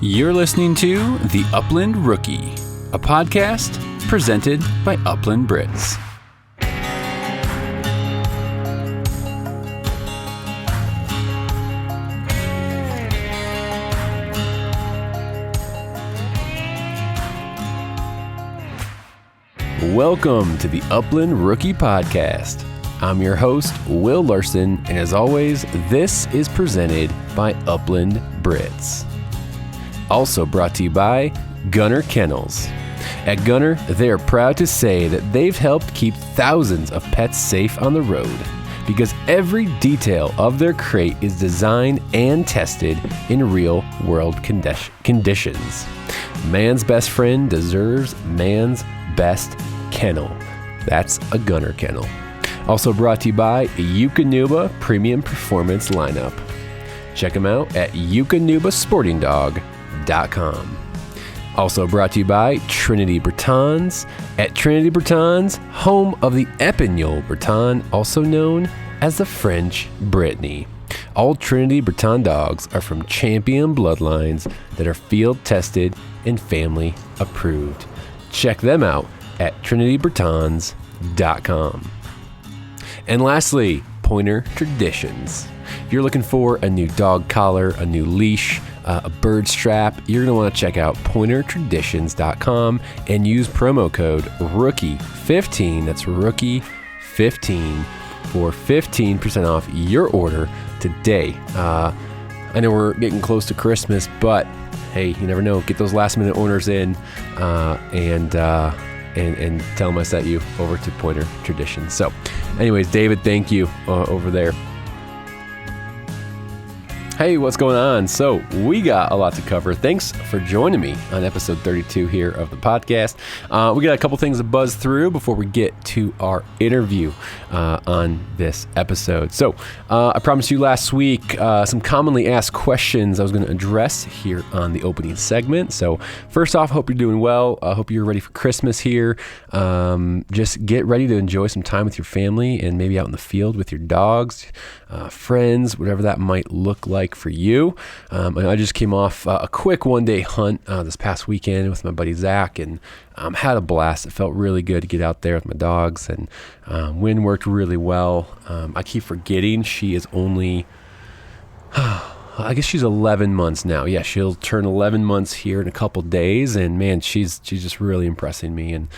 You're listening to The Upland Rookie, a podcast presented by Upland Brits. Welcome to the Upland Rookie Podcast. I'm your host, Will Larson, and as always, this is presented by Upland Brits. Also brought to you by Gunner Kennels. At Gunner, they are proud to say that they've helped keep thousands of pets safe on the road because every detail of their crate is designed and tested in real-world conditions. Man's best friend deserves man's best kennel. That's a Gunner Kennel. Also brought to you by Eukanuba Premium Performance Lineup. Check them out at eukanubasportingdog.com. Also brought to you by Trinity Bretons. At Trinity Bretons, home of the Epagneul Breton, also known as the French Brittany. All Trinity Breton dogs are from champion bloodlines that are field tested and family approved. Check them out at trinitybretons.com. And lastly, Pointer Traditions. If you're looking for a new dog collar, a new leash, a bird strap, you're going to want to check out pointertraditions.com and use promo code ROOKIE15, that's ROOKIE15, for 15% off your order today. I know we're getting close to Christmas, but hey, you never know. Get those last minute orders in and tell them I sent you over to Pointer Traditions. So anyways, David, thank you over there. Hey, what's going on? So we got a lot to cover. Thanks for joining me on episode 32 here of the podcast. We got a couple things to buzz through before we get to our interview on this episode. So I promised you last week some commonly asked questions I was going to address here on the opening segment. So first off, hope you're doing well. I hope you're ready for Christmas here. Just get ready to enjoy some time with your family and maybe out in the field with your dogs, friends, whatever that might look like for you. I just came off a quick one-day hunt this past weekend with my buddy Zach and had a blast. It felt really good to get out there with my dogs, and wind worked really well. I keep forgetting she is only I guess she's 11 months now. Yeah, she'll turn 11 months here in a couple days, and man, she's just really impressing me, and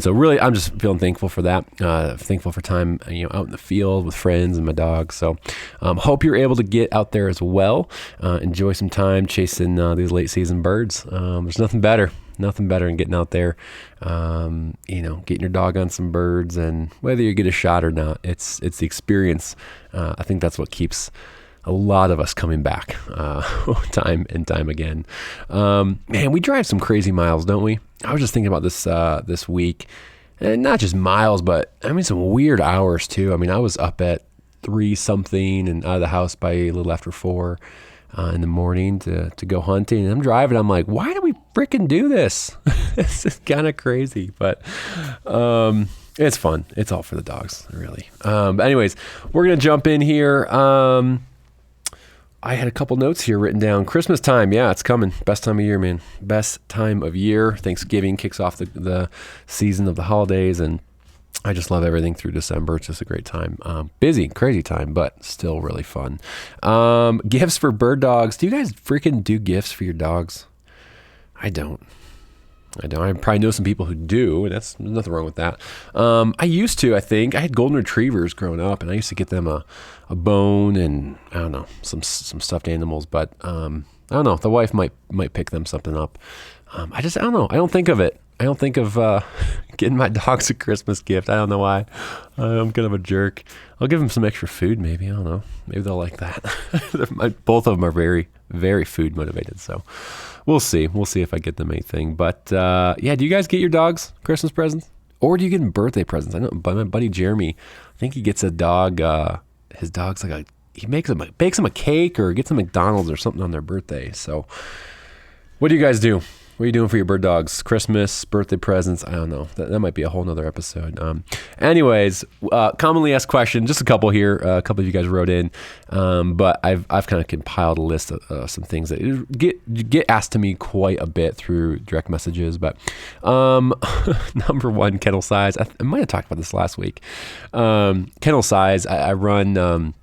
so really, I'm just feeling thankful for that. Thankful for time, out in the field with friends and my dogs. So, hope you're able to get out there as well. Enjoy some time chasing these late season birds. There's nothing better than getting out there, getting your dog on some birds, and whether you get a shot or not, it's the experience. I think that's what keeps a lot of us coming back time and time again. Man, we drive some crazy miles, don't we? I was just thinking about this this week, and not just miles, but I mean some weird hours too. I mean, I was up at 3-something and out of the house by a little after 4 in the morning to go hunting. And I'm driving. I'm like, why do we freaking do this? This is kind of crazy, but it's fun. It's all for the dogs, really. But anyways, we're gonna jump in here. I had a couple notes here written down. Christmas time, yeah, it's coming. Best time of year, man. Best time of year. Thanksgiving kicks off the season of the holidays, and I just love everything through December. It's just a great time. Busy, crazy time, but still really fun. Gifts for bird dogs. Do you guys freaking do gifts for your dogs? I don't. I probably know some people who do, and there's nothing wrong with that. I used to, I think. I had golden retrievers growing up, and I used to get them a bone and, I don't know, some stuffed animals, but I don't know. The wife might pick them something up. I don't know. I don't think of it. I don't think of getting my dogs a Christmas gift. I don't know why. I'm kind of a jerk. I'll give them some extra food maybe. I don't know. Maybe they'll like that. Both of them are very, very food motivated, so we'll see. We'll see if I get them anything. But yeah, do you guys get your dogs Christmas presents? Or do you get them birthday presents? I know my buddy Jeremy, I think he gets a dog. His dog's like he bakes him a cake or gets a McDonald's or something on their birthday. So what do you guys do? What are you doing for your bird dogs? Christmas, birthday presents? I don't know. That might be a whole nother episode. Anyways, commonly asked question. Just a couple here. A couple of you guys wrote in, but I've kind of compiled a list of some things that get asked to me quite a bit through direct messages. But number one, kennel size. I might have talked about this last week. Kennel size. I run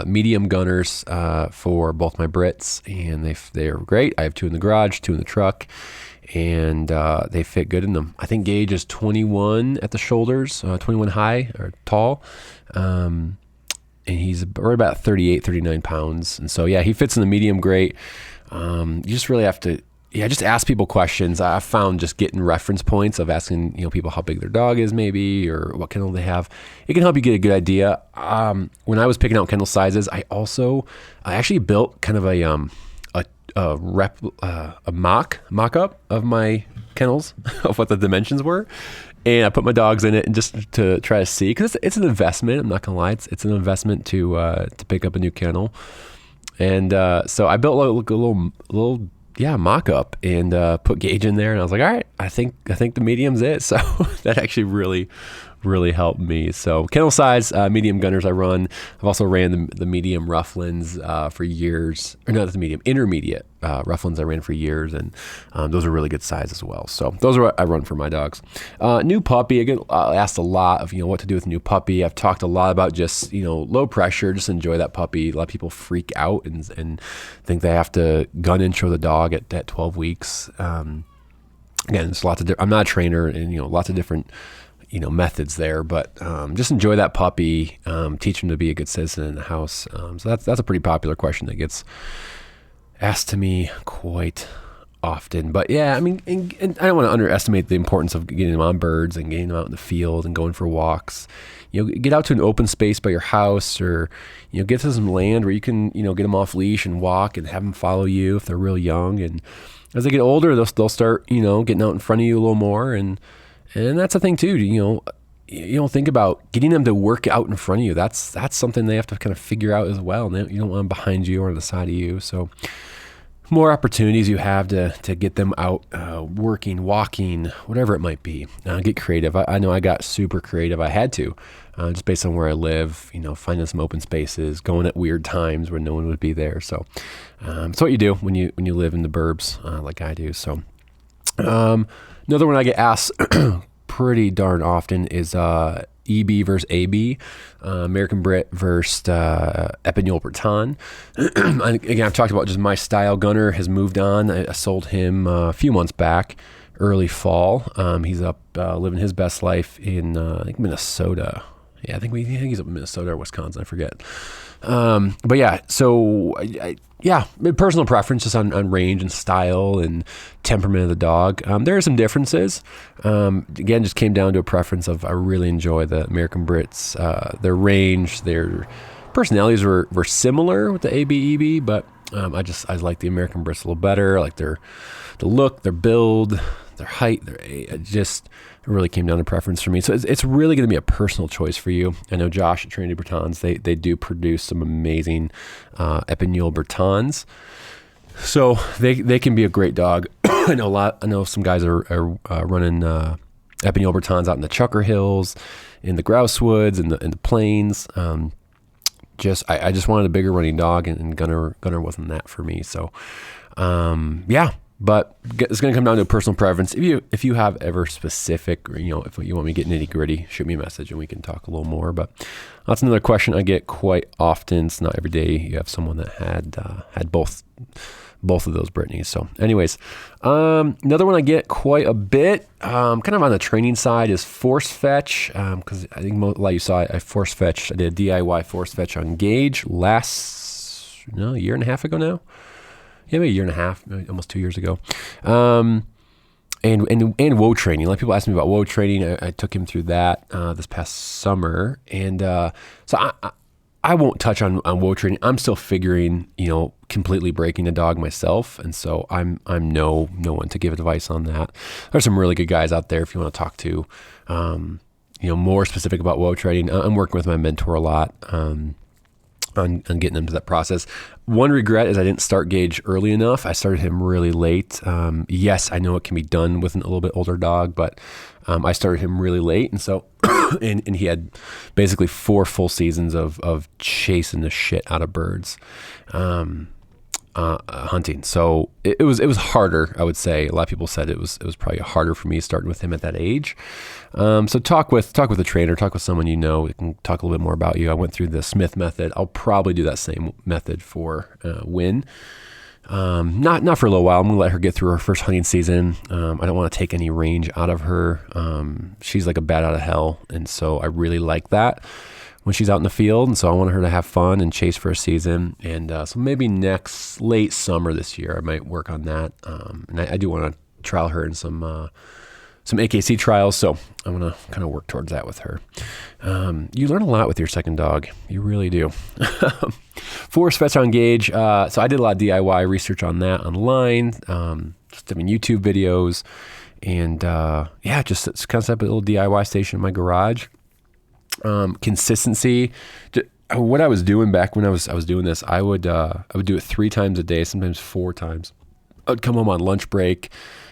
medium gunners for both my Brits, and they're great. I have 2 in the garage, 2 in the truck, and they fit good in them. I think Gage is 21 at the shoulders, 21 high or tall, and he's right about 38, 39 pounds. And so, yeah, he fits in the medium great. You just really have to just ask people questions. I found just getting reference points of asking, people how big their dog is maybe, or what kennel they have. It can help you get a good idea. When I was picking out kennel sizes, I actually built kind of a mock-up of my kennels of what the dimensions were. And I put my dogs in it and just to try to see, because it's an investment. I'm not gonna lie. It's an investment to pick up a new kennel. And so I built a little mock-up and put Gage in there, and I was like, all right, I think the medium's it. So that actually really helped me. So kennel size, medium gunners I run. I've also ran the medium Roughlins for years, or not the medium, intermediate Roughlins I ran for years, and those are really good size as well. So those are what I run for my dogs. New puppy, I get asked a lot of what to do with new puppy. I've talked a lot about just low pressure, just enjoy that puppy. A lot of people freak out and think they have to gun intro the dog at 12 weeks. Again, there's lots of I'm not a trainer, and lots of different methods there, but just enjoy that puppy, teach him to be a good citizen in the house. So that's a pretty popular question that gets asked to me quite often. But yeah, I mean, and I don't want to underestimate the importance of getting them on birds and getting them out in the field and going for walks. Get out to an open space by your house, or get to some land where you can get them off leash and walk and have them follow you if they're real young. And as they get older, they'll start getting out in front of you a little more, and that's the thing too. You don't think about getting them to work out in front of you. That's something they have to kind of figure out as well. And you don't want them behind you or on the side of you. So more opportunities you have to get them out working, walking, whatever it might be. Get creative. I know I got super creative. I had to, just based on where I live, finding some open spaces, going at weird times where no one would be there. So it's what you do when you live in the burbs like I do. So another one I get asked pretty darn often is EB versus AB, American Brit versus Epinol Breton. Again, I've talked about just my style. Gunner has moved on. I sold him a few months back, early fall. He's up living his best life in I think Minnesota. Yeah, I think he's up in Minnesota or Wisconsin. I forget. But yeah, so personal preference just on range and style and temperament of the dog. There are some differences. Again, just came down to a preference of I really enjoy the American Brits. Their range, their personalities were similar with the ABEB, but I like the American Brits a little better. I like the look, their build, their height. It really came down to preference for me. So it's really going to be a personal choice for you. I know Josh at Trinity Bretons, they do produce some amazing Epinol Bretons. So they can be a great dog. I know some guys are running Epinol Bretons out in the Chucker Hills, in the Grouse Woods, in the plains. I just wanted a bigger running dog, and Gunner wasn't that for me. So But it's going to come down to a personal preference. If you have ever specific, or if you want me to get nitty gritty, shoot me a message and we can talk a little more. But that's another question I get quite often. It's not every day you have someone that had both of those Brittany's. So, anyways, another one I get quite a bit, kind of on the training side, is force fetch. Because I think like you saw, I force fetched. I did a DIY force fetch on Gage a year and a half ago now. Yeah, maybe a year and a half, almost 2 years ago. And woe training. A lot of people ask me about woe training. I took him through that this past summer. And so I won't touch on woe training. I'm still figuring, completely breaking a dog myself. And so I'm no one to give advice on that. There's some really good guys out there if you want to talk to, more specific about woe training. I'm working with my mentor a lot. on getting him to that process. One regret is I didn't start Gage early enough. I started him really late. Yes, I know it can be done with a little bit older dog, but I started him really late. And so, and he had basically 4 full seasons of chasing the shit out of birds, hunting. So it was harder, I would say. A lot of people said it was probably harder for me starting with him at that age. So talk with a trainer, talk with someone that can talk a little bit more about you. I went through the Smith method. I'll probably do that same method for Win. Not for a little while. I'm gonna let her get through her first hunting season. I don't want to take any range out of her. She's like a bat out of hell, and so I really like that when she's out in the field. And so I want her to have fun and chase for a season. And so maybe late summer this year, I might work on that. And I do want to trial her in some AKC trials. So I want to kind of work towards that with her. You learn a lot with your second dog. You really do. Forest fetch on Gage. So I did a lot of DIY research on that online. YouTube videos, and just kind of set up a little DIY station in my garage. Consistency. What I was doing back when I was doing this, I would do it 3 times a day, sometimes 4 times. I'd come home on lunch break,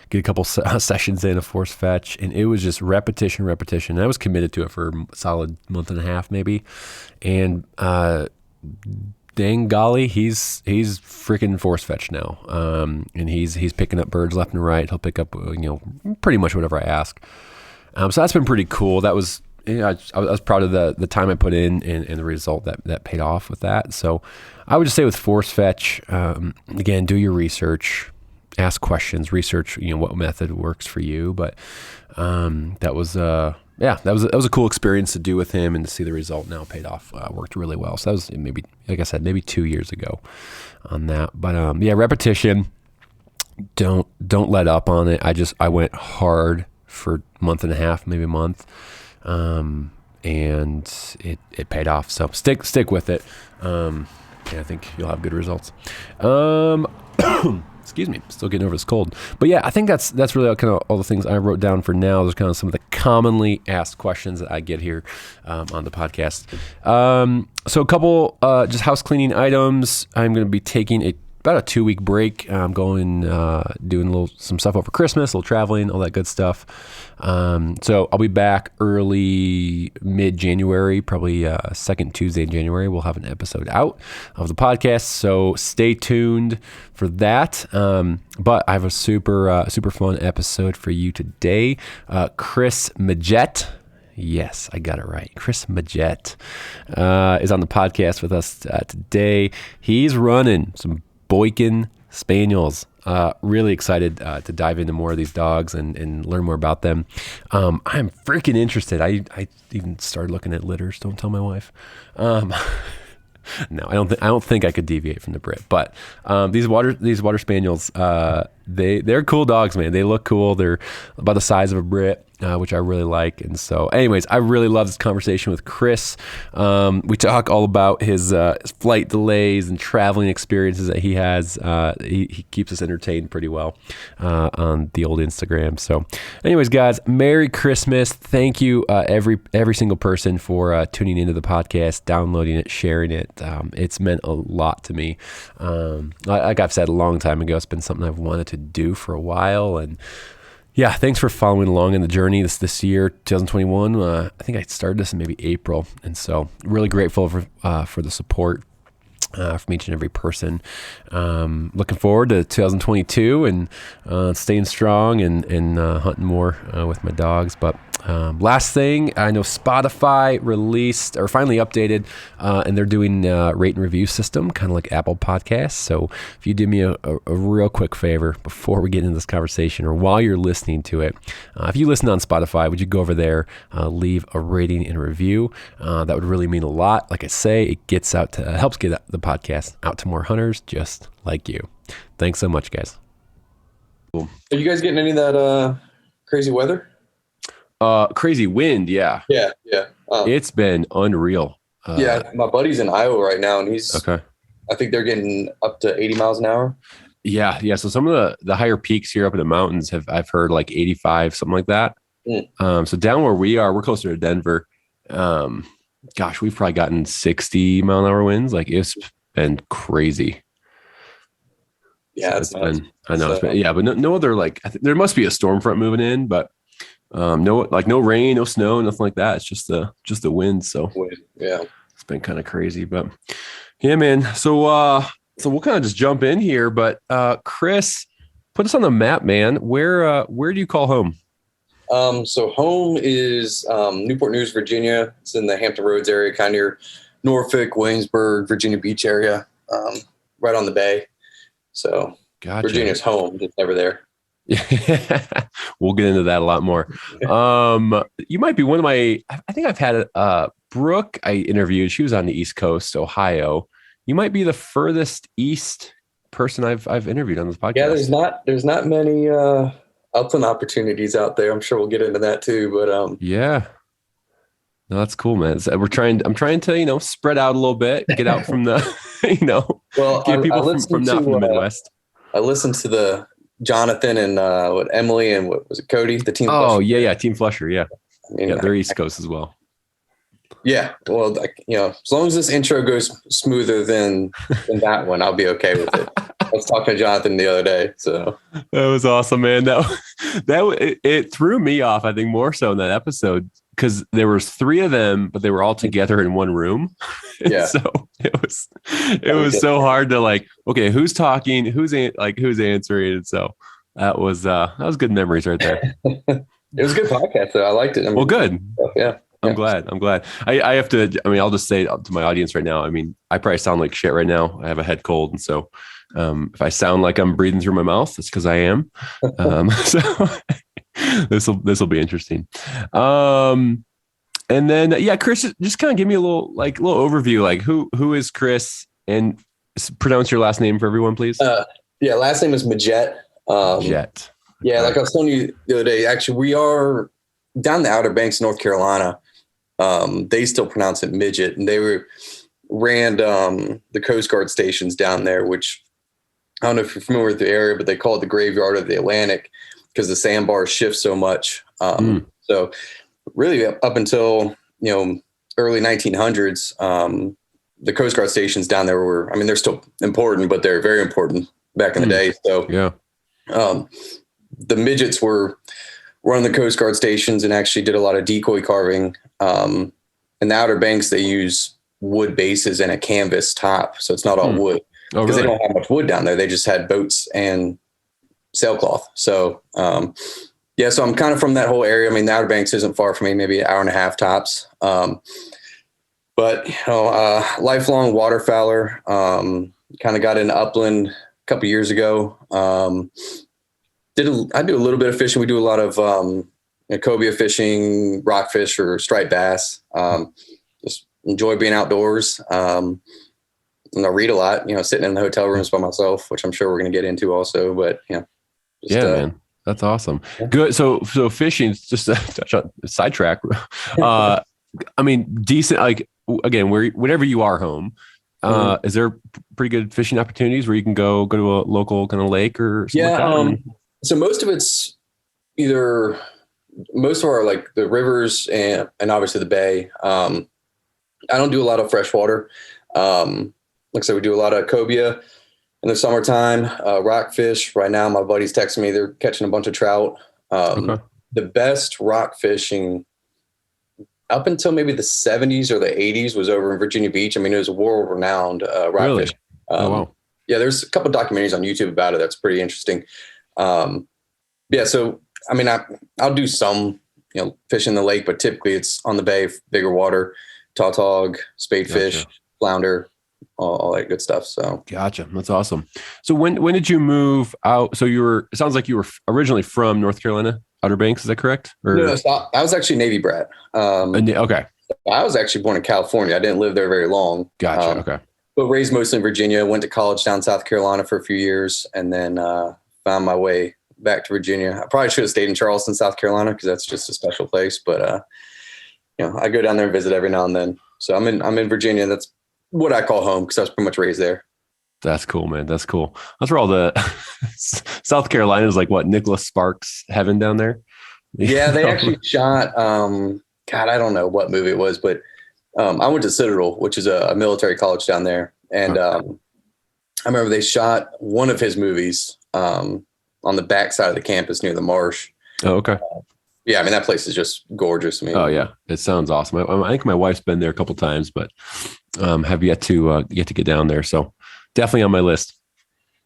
get a couple sessions in of force fetch, and it was just repetition. And I was committed to it for a solid month and a half, maybe. And dang golly, he's freaking force fetch now. And he's picking up birds left and right. He'll pick up pretty much whatever I ask. So that's been pretty cool. That was. I was proud of the time I put in and the result that paid off with that. So I would just say with force fetch, again, do your research, ask questions, research, what method works for you. But that was a cool experience to do with him, and to see the result now paid off, worked really well. So that was maybe, like I said, maybe 2 years ago on that. But repetition, don't let up on it. I went hard for a month and a half, maybe a month. And it paid off. So stick with it. I think you'll have good results. Excuse me, still getting over this cold. But yeah, I think that's really kind of all the things I wrote down for now. There's kind of some of the commonly asked questions that I get here on the podcast. So a couple just house cleaning items. I'm going to be taking about a 2-week break. I'm going doing some stuff over Christmas, a little traveling, all that good stuff. So I'll be back early mid-January, probably second Tuesday in January. We'll have an episode out of the podcast, so stay tuned for that. But I have a super fun episode for you today. Chris Midgette. Yes, I got it right. Chris Midgette is on the podcast with us today. He's running some Boykins Spaniels. Really excited to dive into more of these dogs and learn more about them. I'm freaking interested. I even started looking at litters. Don't tell my wife. No, I don't think I could deviate from the Brit. But these water spaniels, they're cool dogs, man. They look cool. They're about the size of a Brit, which I really like. And so, anyways, I really love this conversation with Chris. We talk all about his flight delays and traveling experiences that he has. He keeps us entertained pretty well on the old Instagram. So, anyways, guys, Merry Christmas! Thank you, every single person for tuning into the podcast, downloading it, sharing it. It's meant a lot to me. Like I've said a long time ago, it's been something I've wanted to do for a while, and yeah, thanks for following along in the journey this year, 2021. I think I started this in maybe April, and so really grateful for the support from each and every person. Looking forward to 2022 and staying strong and hunting more with my dogs. But last thing, I know Spotify released or finally updated, and they're doing a rate and review system, kind of like Apple Podcasts. So if you do me a real quick favor before we get into this conversation, or while you're listening to it, if you listen on Spotify, would you go over there, leave a rating and review? That would really mean a lot. Like I say, it gets out to helps get the podcast out to more hunters just like you. Thanks so much, guys. Are you guys getting any of that crazy weather? Crazy wind, yeah. Yeah. It's been unreal. Yeah, my buddy's in Iowa right now, and he's okay. I think they're getting up to 80 miles an hour. Yeah. So some of the higher peaks here up in the mountains I've heard like 85, something like that. So down where we are, we're closer to Denver. gosh, we've probably gotten 60-mile-an-hour winds. Like it's been crazy. Yeah, so it's been. I know. It's been, yeah, but no other like. There must be a storm front moving in, but no rain, no snow, nothing like that. It's just the wind. So yeah, it's been kind of crazy. But yeah, man. So we'll kind of just jump in here. But Chris, put us on the map, man. Where do you call home? So home is Newport News, Virginia. It's in the Hampton Roads area, kind of near Norfolk, Williamsburg, Virginia Beach area, right on the bay. So gotcha. Virginia's home, just never there. Yeah, we'll get into that a lot more. You might be one of my. I think I've had Brooke. I interviewed. She was on the East Coast, Ohio. You might be the furthest east person I've interviewed on this podcast. Yeah, there's not many Upland opportunities out there. I'm sure we'll get into that too. But yeah. No, that's cool, man. I'm trying to, spread out a little bit, get out from the, get people from not from the Midwest. I listened to the Jonathan and Emily and what was it, Cody, the Team Flusher. Oh, yeah, Team Flusher, yeah. They're East Coast as well. Yeah, well, as long as this intro goes smoother than that one, I'll be okay with it. I was talking to Jonathan the other day, so that was awesome, man. It threw me off, I think, more so in that episode because there was 3 of them, but they were all together in one room. Yeah, so it was so hard to like, okay, who's talking, who's answering, and so that was good memories right there. It was a good podcast, though. I liked it. Well, good. Yeah. I'm glad. I have to, I'll just say to my audience right now, I probably sound like shit right now. I have a head cold. And so if I sound like I'm breathing through my mouth, it's because I am. So this will be interesting. And then, Chris, just kind of give me a little overview, like who is Chris, and pronounce your last name for everyone, please. Last name is Midgette. Midgette. Yeah. Like I was telling you the other day, actually, we are down the Outer Banks, North Carolina. They still pronounce it Midgette, and they ran the Coast Guard stations down there, which I don't know if you're familiar with the area, but they call it the graveyard of the Atlantic because the sandbars shift so much. So really up until, early 1900s, the Coast Guard stations down there were, they're still important, but they're very important back in the day. So the Midgettes were on the Coast Guard stations and actually did a lot of decoy carving. In the Outer Banks, they use wood bases and a canvas top, so it's not all wood because they don't have much wood down there. They just had boats and sailcloth. So, so I'm kind of from that whole area. The Outer Banks isn't far from me, maybe an hour and a half tops. But lifelong waterfowler. Kind of got into Upland a couple years ago. I do a little bit of fishing. We do a lot of cobia fishing, rockfish, or striped bass. Just enjoy being outdoors. And I read a lot, sitting in the hotel rooms by myself, which I'm sure we're going to get into also. But man, that's awesome. Yeah. Good. So fishing, just to touch on sidetrack. Decent. Like again, whenever you are home. Is there pretty good fishing opportunities where you can go to a local kind of lake or something like that? So most of it's most of our like the rivers and obviously the bay. I don't do a lot of freshwater. Like I said, we do a lot of cobia in the summertime, rockfish. Right now, my buddy's texting me. They're catching a bunch of trout. The best rock fishing up until maybe the 70s or the 80s was over in Virginia Beach. it was a world-renowned rockfish. Really? Wow. Yeah, there's a couple of documentaries on YouTube about it. That's pretty interesting. So I'll do some fish in the lake, but typically it's on the bay, bigger water, tautog, spadefish, flounder, all that good stuff. So gotcha. That's awesome. So when did you move out? So it sounds like you were originally from North Carolina, Outer Banks. Is that correct? Or? No, so I was actually Navy brat. Okay. I was actually born in California. I didn't live there very long. Gotcha. Okay. But raised mostly in Virginia, went to college down South Carolina for a few years, and then found my way back to Virginia. I probably should have stayed in Charleston, South Carolina, because that's just a special place. But I go down there and visit every now and then. So I'm in Virginia. That's what I call home because I was pretty much raised there. That's cool, man. That's cool. That's where all the South Carolina is like what Nicholas Sparks heaven down there. Yeah, they actually shot. God, I don't know what movie it was, but I went to Citadel, which is a military college down there. And I remember they shot one of his movies on the back side of the campus near the marsh. Oh, okay. Yeah, I mean, that place is just gorgeous. I mean, oh yeah, it sounds awesome. I think my wife's been there a couple times, but have yet to get down there. So definitely on my list.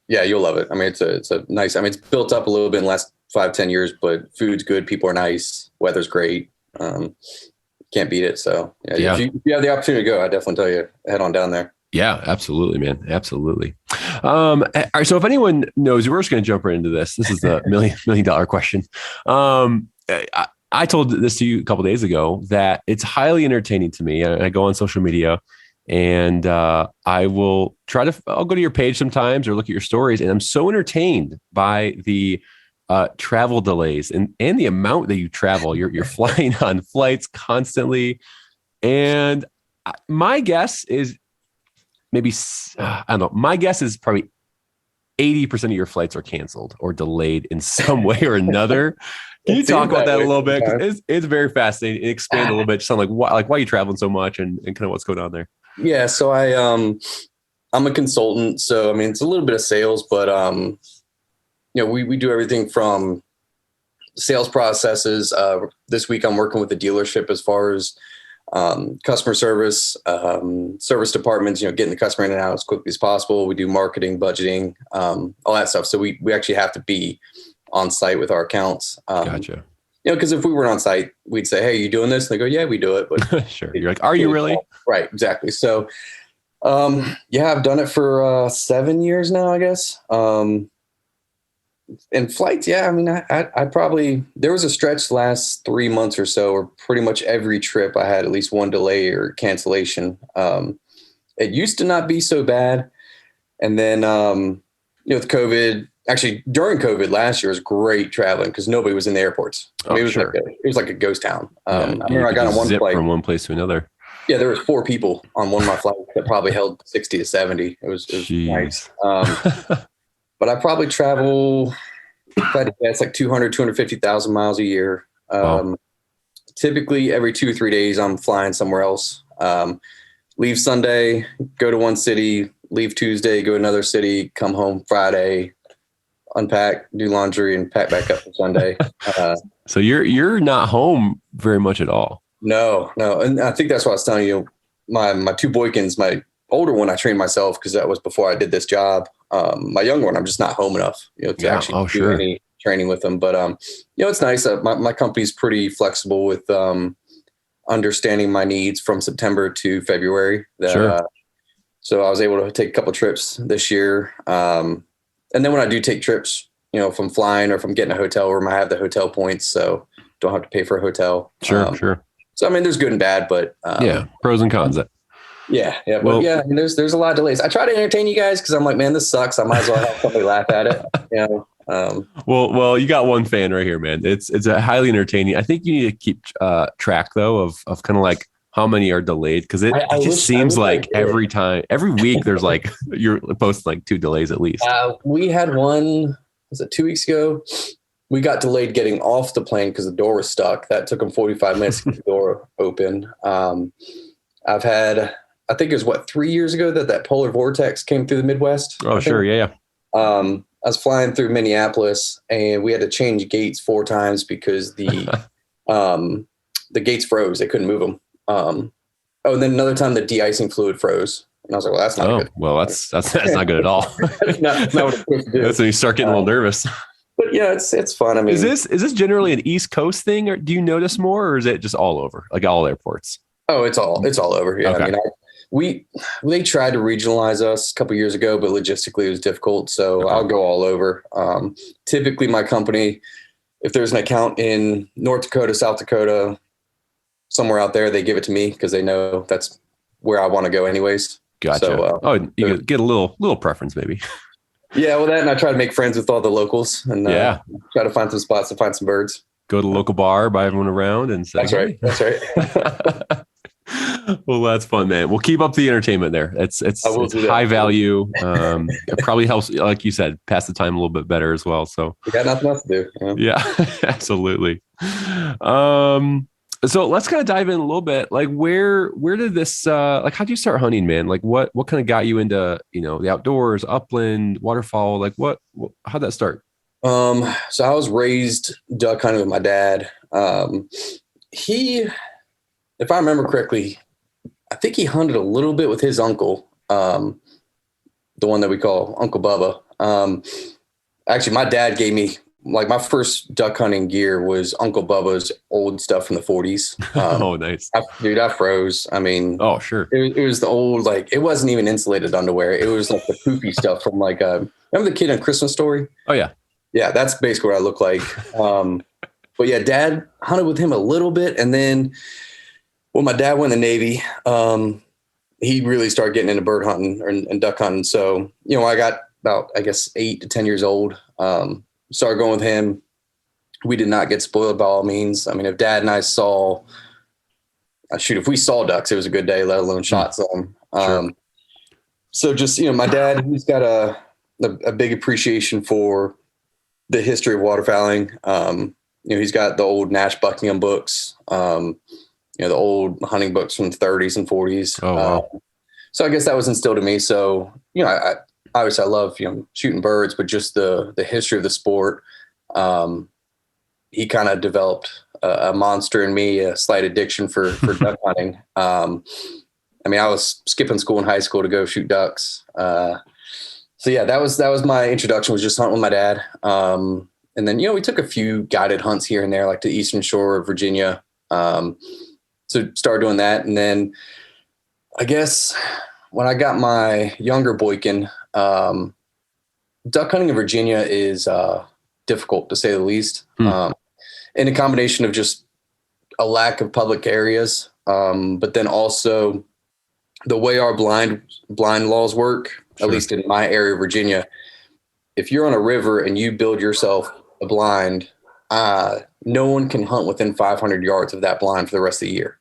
Yeah, you'll love it. I mean, it's a nice. I mean, it's built up a little bit in the last 5-10 years, but food's good, people are nice, weather's great. Can't beat it. So yeah. If you have the opportunity to go, I definitely tell you, head on down there. Yeah, absolutely, man. Absolutely. All right. So if anyone knows, we're just going to jump right into this. This is the million dollar question. I told this to you a couple of days ago that it's highly entertaining to me. I go on social media and I will I'll go to your page sometimes or look at your stories. And I'm so entertained by the travel delays and the amount that you travel. You're flying on flights constantly. And my guess is maybe, I don't know, my guess is probably 80% of your flights are canceled or delayed in some way or another. Can you talk about that a little bit? It's very fascinating. Expand a little bit, just on why are you traveling so much and kind of what's going on there? Yeah. So I'm a consultant. So, I mean, it's a little bit of sales, but, we do everything from sales processes. This week I'm working with the dealership as far as customer service, service departments, getting the customer in and out as quickly as possible. We do marketing, budgeting, all that stuff. So we actually have to be on site with our accounts. Gotcha. Because if we weren't on site, we'd say, "Hey, you doing this?" And they go, "Yeah, we do it." But sure. You're like, "Are you really?" Right. Exactly. So, I've done it for 7 years now, I guess. And flights, yeah. I mean, I probably, there was a stretch the last 3 months or so where pretty much every trip I had at least one delay or cancellation. It used to not be so bad. And then, with COVID, actually during COVID last year was great traveling because nobody was in the airports. I mean, it was like a ghost town. I remember I got on one flight from one place to another. Yeah, there was 4 people on one of my flights that probably held 60 to 70. It was nice. But I probably travel, it's like 250,000 miles a year. Wow. Typically every 2 or 3 days I'm flying somewhere else. Leave Sunday, go to one city, leave Tuesday, go to another city, come home Friday, unpack, do laundry, and pack back up for Sunday. So you're not home very much at all. No. And I think that's what I was telling you. My 2 Boykins, my older one, I trained myself because that was before I did this job. My younger one, I'm just not home enough, to actually do any training with them. But, it's nice. My company's pretty flexible with understanding my needs from September to February. So I was able to take a couple trips this year. And then when I do take trips, if I'm flying or if I'm getting a hotel room, I have the hotel points, so don't have to pay for a hotel. Sure. So, I mean, there's good and bad, but pros and cons. Yeah. Well, I mean, there's a lot of delays. I try to entertain you guys because I'm like, man, this sucks. I might as well have somebody laugh at it. Well, you got one fan right here, man. It's a highly entertaining. I think you need to keep track though of kind of like how many are delayed because it just seems like every week there's like you're posting like 2 delays at least. We had one. Was it 2 weeks ago? We got delayed getting off the plane because the door was stuck. That took them 45 minutes to get the door open. I've had. I think it was 3 years ago that polar vortex came through the Midwest. Oh, sure. Yeah. I was flying through Minneapolis and we had to change gates 4 times because the gates froze. They couldn't move them. And then another time the de-icing fluid froze. And I was like, well, that's not good. Well, that's not good at all. That's not what it's supposed to do. That's when you start getting a little nervous. But yeah, it's fun. I mean, is this generally an East Coast thing or do you notice more or is it just all over, like all airports? Oh, it's all over. Yeah. Okay. I mean, they tried to regionalize us a couple of years ago, but logistically it was difficult. So I'll go all over. Typically my company, if there's an account in North Dakota, South Dakota, somewhere out there, they give it to me because they know that's where I want to go anyways. Gotcha. So, you get a little preference maybe. Yeah. Well, and I try to make friends with all the locals and try to find some spots to find some birds. Go to the local bar, buy everyone around and say, That's right. Well, that's fun, man. We'll keep up the entertainment there. It's high value. It probably helps, like you said, pass the time a little bit better as well. So we got nothing else to do. Yeah, absolutely. So let's kind of dive in a little bit. Like where did this like how'd you start hunting, man? Like what kind of got you into, the outdoors, upland, waterfowl? Like how'd that start? So I was raised duck hunting with my dad. He, if I remember correctly, I think he hunted a little bit with his uncle, the one that we call Uncle Bubba. Actually, my dad gave me, like, my first duck hunting gear was Uncle Bubba's old stuff from the 40s. Oh, nice. I froze. I mean, oh, sure. It was the old, like, it wasn't even insulated underwear. It was like the poofy stuff from, like, remember the kid in Christmas Story? Oh, yeah. Yeah, that's basically what I look like. But yeah, Dad hunted with him a little bit. And then when my dad went in the Navy, he really started getting into bird hunting and duck hunting. So, I got about, I guess, 8 to 10 years old. Started going with him. We did not get spoiled by all means. I mean, if Dad and I saw, if we saw ducks, it was a good day, let alone shot some. Sure. So just, my dad, he's got a big appreciation for the history of waterfowling. He's got the old Nash Buckingham books, the old hunting books from the 30s and 40s. Oh, wow. So I guess that was instilled in me. So, I obviously I love, shooting birds, but just the history of the sport. He kind of developed a monster in me, a slight addiction for duck hunting. I mean, I was skipping school in high school to go shoot ducks. So yeah, that was my introduction, was just hunting with my dad. And then, we took a few guided hunts here and there, like the Eastern Shore of Virginia. So started doing that. And then I guess when I got my younger Boykin, duck hunting in Virginia is difficult, to say the least. And a combination of just a lack of public areas, but then also the way our blind laws work, Sure. At least in my area of Virginia. If you're on a river and you build yourself a blind, no one can hunt within 500 yards of that blind for the rest of the year.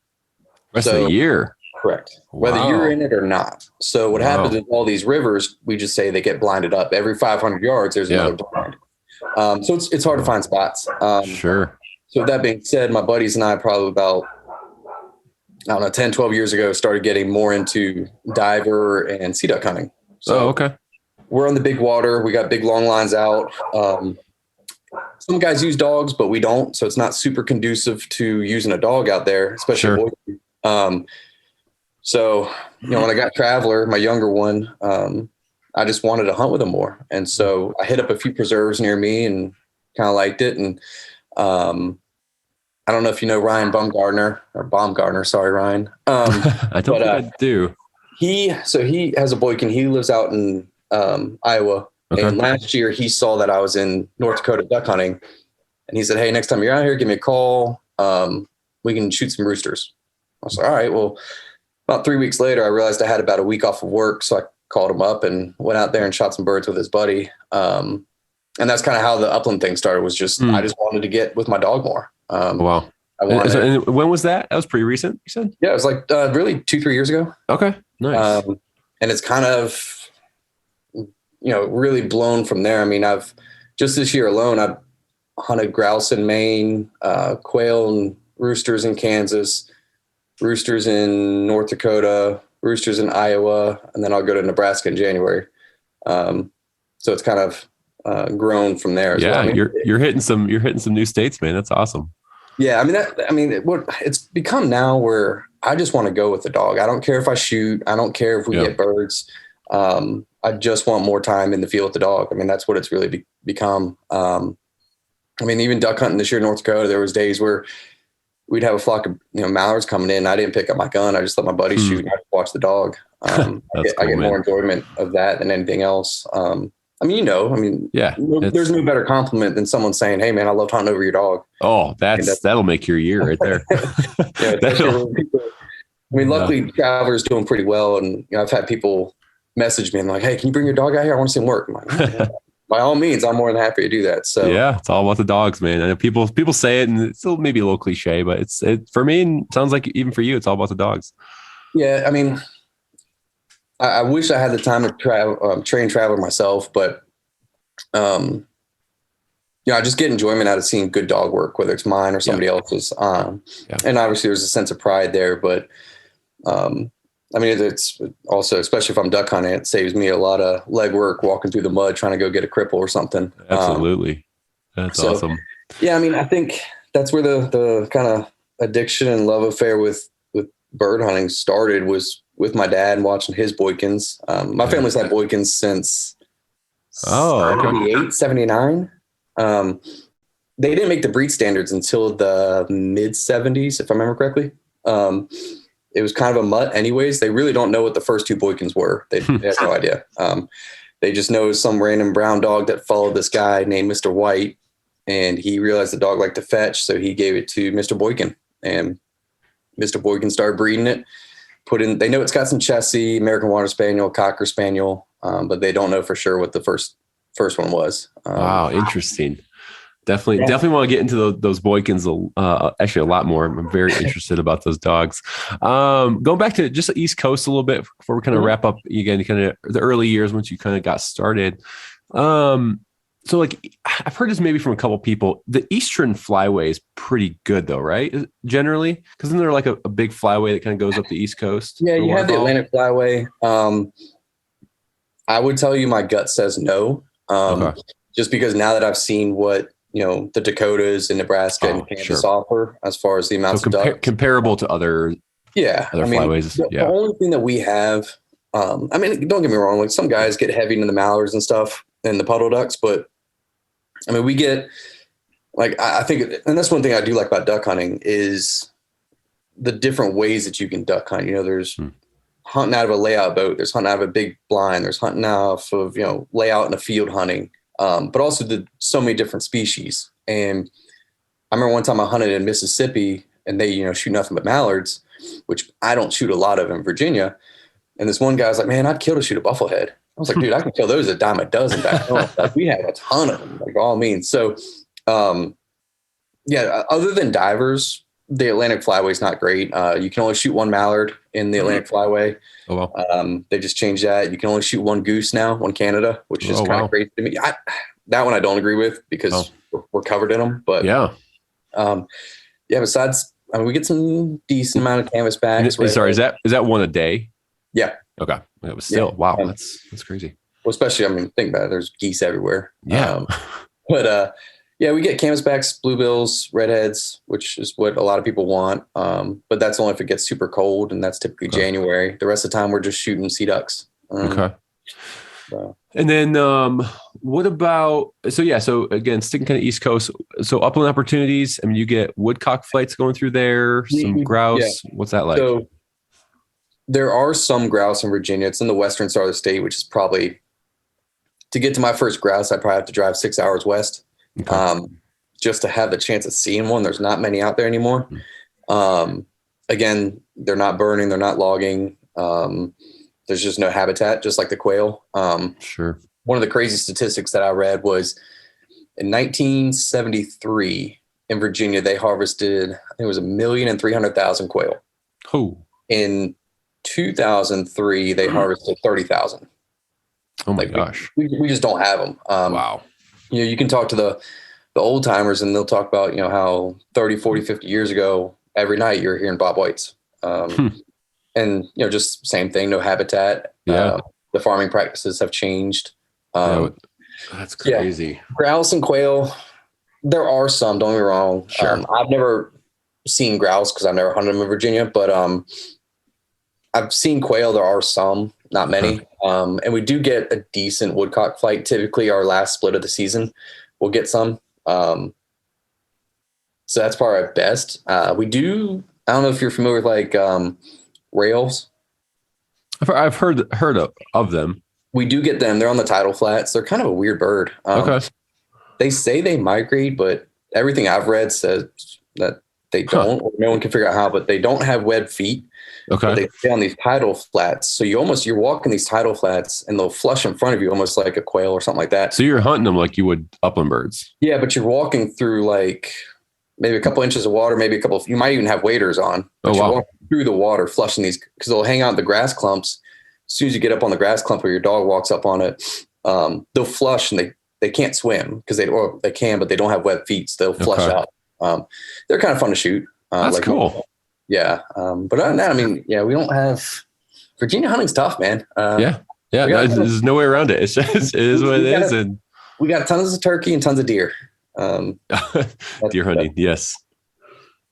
Rest of the year? Correct. Whether you're in it or not. So what happens is all these rivers, we just say they get blinded up. Every 500 yards, there's another blind. So it's hard to find spots. Sure. So with that being said, my buddies and I probably about, 10, 12 years ago, started getting more into diver and sea duck hunting. So okay. We're on the big water. We got big long lines out. Some guys use dogs, but we don't. So it's not super conducive to using a dog out there, especially. Sure. So, when I got Traveler, my younger one, I just wanted to hunt with him more. And so I hit up a few preserves near me and kind of liked it. And I don't know if you know Ryan Baumgartner. Sorry, Ryan. I don't think I do. He has a Boykin. He lives out in Iowa. Okay. And last year he saw that I was in North Dakota duck hunting. And he said, "Hey, next time you're out here, give me a call. We can shoot some roosters." I was like, all right. Well, about 3 weeks later, I realized I had about a week off of work. So I called him up and went out there and shot some birds with his buddy. And that's kind of how the Upland thing started, was just, I just wanted to get with my dog more. Wow. And when was that? That was pretty recent, you said? Yeah, it was like really 2-3 years ago. Okay, nice. And it's kind of, really blown from there. I mean, just this year alone, I've hunted grouse in Maine, quail and roosters in Kansas, roosters in North Dakota, roosters in Iowa, and then I'll go to Nebraska in January. So it's kind of grown from there. Yeah, well. You're hitting some new states, man. That's awesome. Yeah, it's become now where I just want to go with the dog. I don't care if I shoot. I don't care if we get birds. I just want more time in the field with the dog. I mean, that's what it's really become. Even duck hunting this year in North Dakota, there was days where we'd have a flock of mallards coming in. I didn't pick up my gun. I just let my buddy shoot and I just watch the dog. I get more enjoyment of that than anything else. There's no better compliment than someone saying, "Hey man, I loved hunting over your dog." Oh, that'll make your year right there. Luckily Traveler's doing pretty well. And I've had people message me and like, "Hey, can you bring your dog out here? I want to see him work." I'm like, by all means, I'm more than happy to do that. So yeah, it's all about the dogs, man. I know people say it, and it's still maybe a little cliche, but it's for me, and it sounds like even for you, it's all about the dogs. Yeah, I mean, I wish I had the time to train Traveler myself, but I just get enjoyment out of seeing good dog work, whether it's mine or somebody else's. And obviously there's a sense of pride there, but I mean, it's also, especially if I'm duck hunting, it saves me a lot of legwork walking through the mud trying to go get a cripple or something. Absolutely. That's awesome. Yeah, I mean, I think that's where the kind of addiction and love affair with bird hunting started, was with my dad and watching his Boykins. My family's had Boykins since 78, 79. They didn't make the breed standards until the mid 70s, if I remember correctly. It was kind of a mutt anyways. They really don't know what the first two Boykins were. They have no idea. They just know some random brown dog that followed this guy named Mr. White, and he realized the dog liked to fetch, so he gave it to Mr. Boykin, and Mr. Boykin started breeding it. They know it's got some Chessie, American Water Spaniel, Cocker Spaniel, but they don't know for sure what the first one was. Wow, interesting. Definitely want to get into those Boykins actually a lot more. I'm very interested about those dogs. Going back to just the East Coast a little bit before we kind of wrap up again, kind of the early years once you kind of got started. So like I've heard this maybe from a couple people. The Eastern Flyway is pretty good though, right? Generally, because then they're like a big flyway that kind of goes up the East Coast. Yeah, you have the Atlantic Flyway. I would tell you my gut says no. Just because now that I've seen what the Dakotas and Nebraska and Kansas offer as far as the amounts of ducks. Comparable to other flyways. The only thing that we have, I mean, don't get me wrong, like some guys get heavy into the mallards and stuff and the puddle ducks, but I mean, we get like, I think, and that's one thing I do like about duck hunting is the different ways that you can duck hunt. There's hunting out of a layout boat, there's hunting out of a big blind, there's hunting off of, layout in a field hunting. But also so many different species. And I remember one time I hunted in Mississippi and they, shoot nothing but mallards, which I don't shoot a lot of in Virginia. And this one guy was like, man, I'd kill to shoot a bufflehead. I was like, dude, I can kill those a dime a dozen back home. Like, we have a ton of them, like all means. So, other than divers, the Atlantic Flyway is not great. You can only shoot one mallard in the Atlantic Flyway. Oh, wow. They just changed that. You can only shoot one goose now, one Canada, which is kind of crazy to me. That one I don't agree with because we're covered in them. But besides, I mean, we get some decent amount of canvasbacks. Sorry, is that one a day? Yeah. Okay. It was still wow. That's crazy. Well, especially, I mean, think about it. There's geese everywhere. Yeah. We get canvasbacks, bluebills, redheads, which is what a lot of people want. But that's only if it gets super cold, and that's typically January. The rest of the time, we're just shooting sea ducks. And then what about, so again, sticking kind of East Coast, so upland opportunities. I mean, you get woodcock flights going through there, some grouse. Yeah. What's that like? So there are some grouse in Virginia. It's in the western side of the state, which is probably, to get to my first grouse, I'd probably have to drive 6 hours west. Just to have the chance of seeing one. There's not many out there anymore. Again, they're not burning, they're not logging. There's just no habitat, just like the quail. Sure. One of the crazy statistics that I read was in 1973 in Virginia, they harvested, I think it was 1,300,000 quail. Oh. In 2003, they harvested 30,000. Oh my gosh. We just don't have them. Wow. You can talk to the old timers and they'll talk about, how 30, 40, 50 years ago, every night you're hearing Bob Whites. And, just same thing, no habitat. Yeah. The farming practices have changed. That's crazy. Yeah. Grouse and quail, there are some, don't get me wrong. Sure. I've never seen grouse because I've never hunted them in Virginia, but I've seen quail. There are some, not many. And we do get a decent woodcock flight. Typically our last split of the season, we'll get some. So that's probably our best. We do, I don't know if you're familiar with like rails. I've heard of them. We do get them. They're on the tidal flats. They're kind of a weird bird. Okay. They say they migrate, but everything I've read says that they don't. Or no one can figure out how, but they don't have webbed feet. Okay. They stay on these tidal flats. So you're walking these tidal flats and they'll flush in front of you almost like a quail or something like that. So you're hunting them like you would upland birds. Yeah, but you're walking through like maybe a couple inches of water, maybe you might even have waders on. But you're walking through the water, flushing these, because they'll hang out in the grass clumps. As soon as you get up on the grass clump or your dog walks up on it, they'll flush and they they can't swim because they can, but they don't have webbed feet. So they'll flush out. They're kind of fun to shoot. That's cool. Yeah. But other than that, I mean, yeah, we don't have Virginia hunting's tough, man. Yeah. There's no way around it. It's just, it is what it is. And we got tons of turkey and tons of deer. Deer hunting. Yes.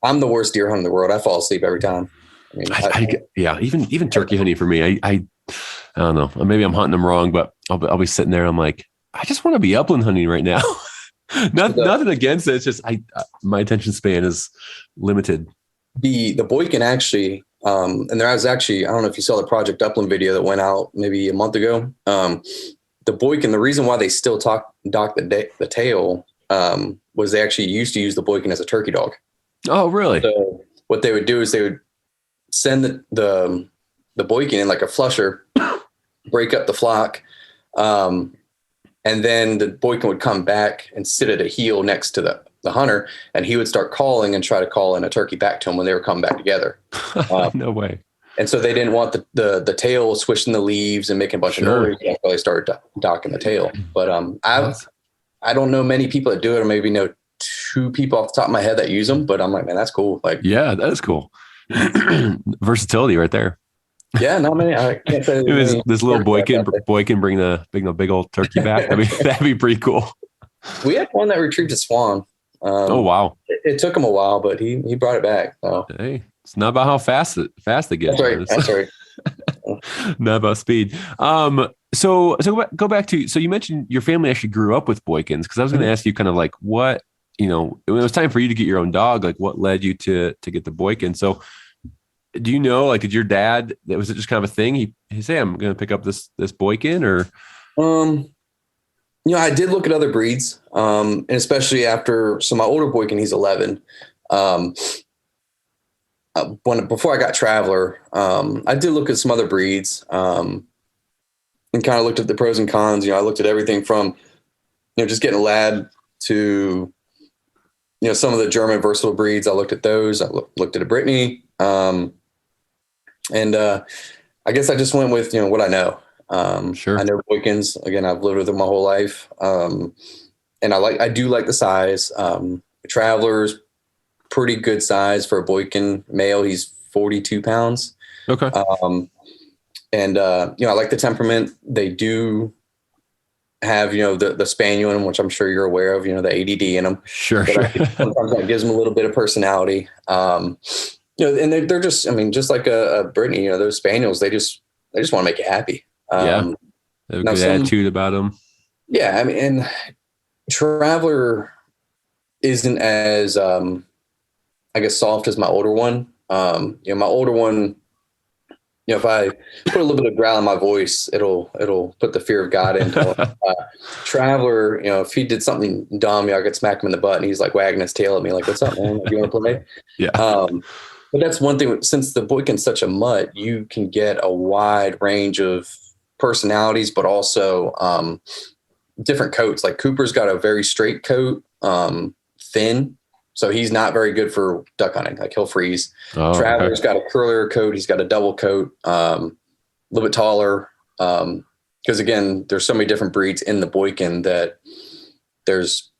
I'm the worst deer hunter in the world. I fall asleep every time. I mean, even turkey hunting for me, I don't know. Maybe I'm hunting them wrong, but I'll be sitting there. I'm like, I just want to be upland hunting right now. Nothing against it. It's just my attention span is limited. The Boykin actually, and there was actually, I don't know if you saw the Project Upland video that went out maybe a month ago. The Boykin, the reason why they still dock the tail was they actually used to use the Boykin as a turkey dog. Oh, really? So what they would do is they would send the Boykin in like a flusher, break up the flock, and then the Boykin would come back and sit at a heel next to the hunter, and he would start calling and try to call in a turkey back to him when they were coming back together. No way. And so they didn't want the tail swishing the leaves and making a bunch of noise. That's why they started docking the tail. But I don't know many people that do it, or maybe know 2 people off the top of my head that use them. But I'm like, man, that's cool. Like, yeah, that is cool. Versatility right there. Yeah, not many. I can't say this little Boykin bring the big old turkey back. That'd be pretty cool. We had one that retrieved a swan. Oh wow! It took him a while, but he brought it back. So. Hey, it's not about how fast they get. That's right. Not about speed. So go back to, so you mentioned your family actually grew up with Boykins, because I was going to ask you kind of like what, when it was time for you to get your own dog, like what led you to get the Boykin. So do you know, like, did your dad, was it just kind of a thing? He say, I'm going to pick up this Boykin, or? I did look at other breeds, and especially after, so my older Boykin, he's 11. Before I got Traveler, I did look at some other breeds, and kind of looked at the pros and cons. I looked at everything from, just getting a lab to, some of the German versatile breeds. I looked at those. I looked at a Brittany, and I guess I just went with, what I know. Sure. I know Boykins. Again, I've lived with them my whole life. And I do like the size. Traveler's pretty good size for a Boykin male. He's 42 pounds. Okay. And I like the temperament. They do have, the spaniel in them, which I'm sure you're aware of, the ADD in them. Sure. Sometimes that gives them a little bit of personality. And they're just, just like a Brittany, those spaniels, they just want to make you happy. Yeah. They have a good attitude about them. Yeah. And Traveler isn't as, I guess, soft as my older one. My older one, if I put a little bit of growl in my voice, it'll put the fear of God into him. Traveler, if he did something dumb, I could smack him in the butt and he's like wagging his tail at me like, what's up, man? You want to play? Yeah. But that's one thing, since the Boykin's such a mutt, you can get a wide range of personalities, but also different coats. Like Cooper's got a very straight coat, thin. So he's not very good for duck hunting. Like he'll freeze. Traveler's got a curlier coat. He's got a double coat, a little bit taller. Because again, there's so many different breeds in the Boykin that there's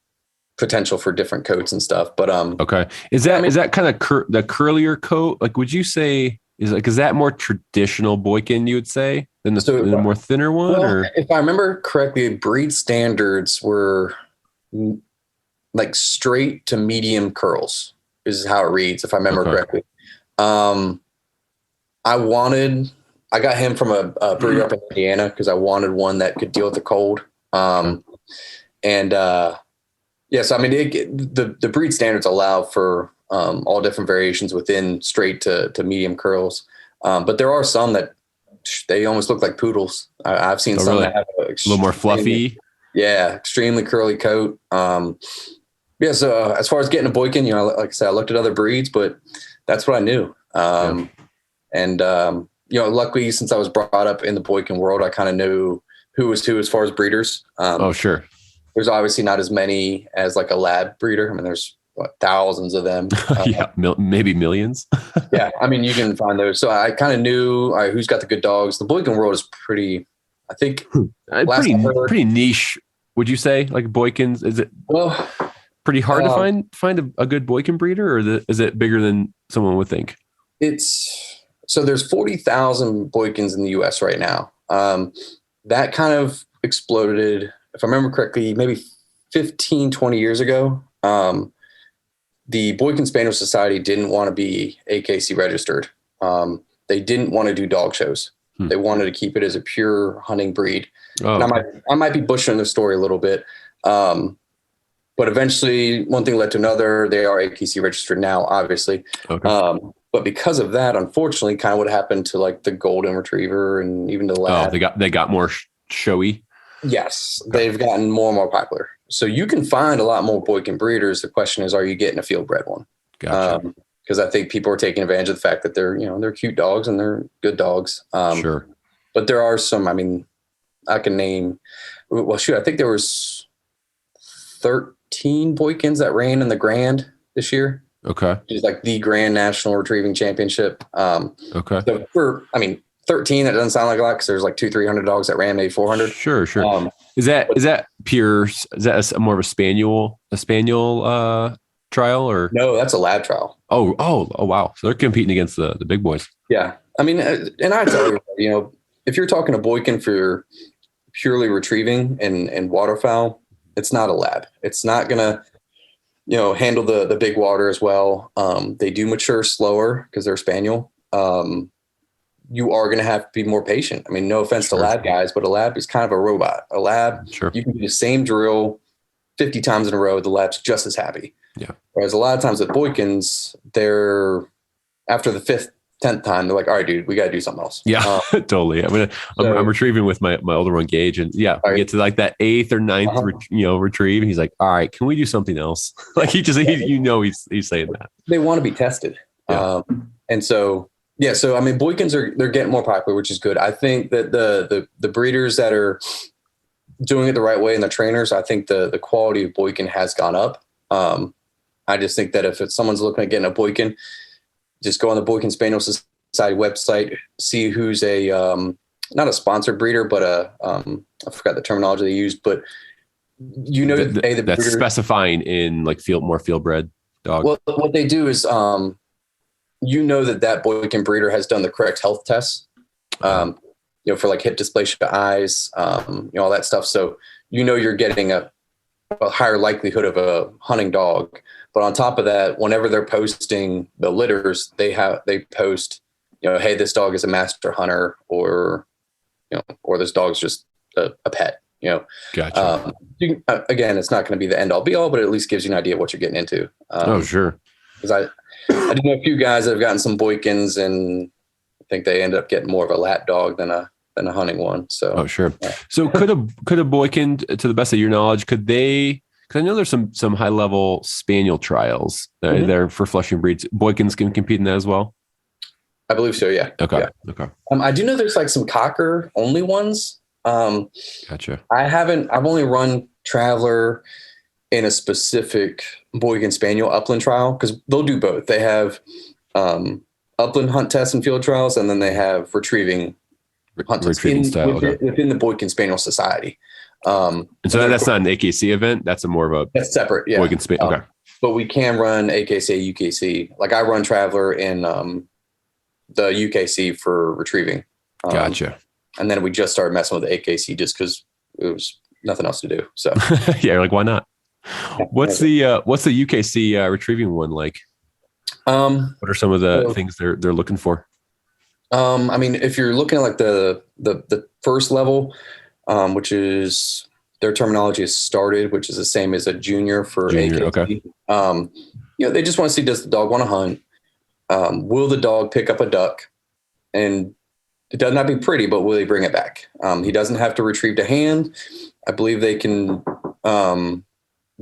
potential for different coats and stuff. But okay, is that kind of the curlier coat? Like, would you say is that more traditional Boykin? You would say than the more thinner one? Well, or if I remember correctly, breed standards were like straight to medium curls is how it reads, if I remember correctly. I got him from a breeder up in Indiana because I wanted one that could deal with the cold. So the breed standards allow for all different variations within straight to medium curls. But there are some that they almost look like poodles. I've seen some that have a little more fluffy. Yeah, extremely curly coat. So as far as getting a Boykin, like I said, I looked at other breeds, but that's what I knew. Luckily, since I was brought up in the Boykin world, I kind of knew who was who as far as breeders. Sure. There's obviously not as many as like a lab breeder. I mean, there's thousands of them. Maybe millions. Yeah. I mean, you can find those. So I kind of knew who's got the good dogs. The Boykin world is pretty, I think, pretty niche would you say? Like Boykins, is it pretty hard to find a good Boykin breeder, or is it bigger than someone would think? So there's 40,000 Boykins in the U.S. right now. That kind of exploded, if I remember correctly, maybe 15, 20 years ago. The Boykin Spaniel Society didn't want to be AKC registered. They didn't want to do dog shows. They wanted to keep it as a pure hunting breed. And I might be butchering the story a little bit. But eventually one thing led to another. They are AKC registered now, obviously. Okay. But because of that, unfortunately, kind of what happened to like the golden retriever and even the lab. Oh, they got more showy. Yes, they've gotten more and more popular. So you can find a lot more Boykin breeders. The question is, are you getting a field bred one? Gotcha. Because I think people are taking advantage of the fact that they're cute dogs and they're good dogs. Sure. But there are some. I mean, I can name. Well, shoot, I think there was 13 Boykins that ran in the Grand this year. Okay. Which is like the Grand National Retrieving Championship. Okay. So 13, that doesn't sound like a lot because there's like 200-300 dogs that ran maybe 400. Sure. Is that pure? Is that more of a spaniel trial or? No, that's a lab trial. Oh, wow. So they're competing against the big boys. Yeah. I mean, and I tell you, if you're talking a Boykin for purely retrieving and waterfowl, it's not a lab. It's not going to, handle the big water as well. They do mature slower because they're spaniel. You are going to have to be more patient. I mean, no offense to lab guys, but a lab is kind of a robot. A lab, you can do the same drill 50 times in a row. The lab's just as happy. Yeah. Whereas a lot of times with Boykins, they're after the 5th, 10th time, they're like, all right, dude, we got to do something else. Yeah, totally. I'm retrieving with my older one, Gage, and we get to like that 8th or 9th, retrieve. And he's like, all right, can we do something else? Like he's saying that. They want to be tested. Yeah. And so, so I mean, Boykins they're getting more popular, which is good. I think that the breeders that are doing it the right way and the trainers, I think the quality of Boykin has gone up. I just think that if someone's looking at getting a Boykin, just go on the Boykin Spaniel Society website, see who's not a sponsored breeder, but I forgot the terminology they used, but the that's breeder, specifying in like more field bred dog. Well, what they do is, that Boykin breeder has done the correct health tests, for like hip dysplasia, eyes, all that stuff. So, you're getting a higher likelihood of a hunting dog. But on top of that, whenever they're posting the litters, they post, hey, this dog is a master hunter, or this dog's just a pet. Gotcha. Again, it's not going to be the end all be all, but it at least gives you an idea of what you're getting into. Sure. Because I do know a few guys that have gotten some Boykins, and I think they end up getting more of a lap dog than a hunting one. So. Sure. So could a Boykin, to the best of your knowledge, could they? Because I know there's some high level spaniel trials there for Flushing breeds. Boykins can compete in that as well. I believe so. Yeah. Okay. Yeah. Okay. I do know there's like some cocker only ones. Gotcha. I've only run Traveler in a specific Boykin Spaniel Upland trial, because they'll do both. They have Upland hunt tests and field trials, and then they have retrieving hunt tests within the Boykin Spaniel Society. And so that's not an AKC event. That's that's separate. Yeah. Boykin Spaniel. Okay. But we can run AKC, UKC. Like I run Traveler in the UKC for retrieving. Gotcha. And then we just started messing with the AKC just because it was nothing else to do. So yeah, like why not? What's the UKC retrieving one like? What are some of the things they're looking for? I mean, if you're looking at like the first level, which is their terminology is started, which is the same as a junior for AKC. Okay. They just want to see, does the dog want to hunt? Will the dog pick up a duck? And it does not be pretty, but will he bring it back? He doesn't have to retrieve to hand. I believe they can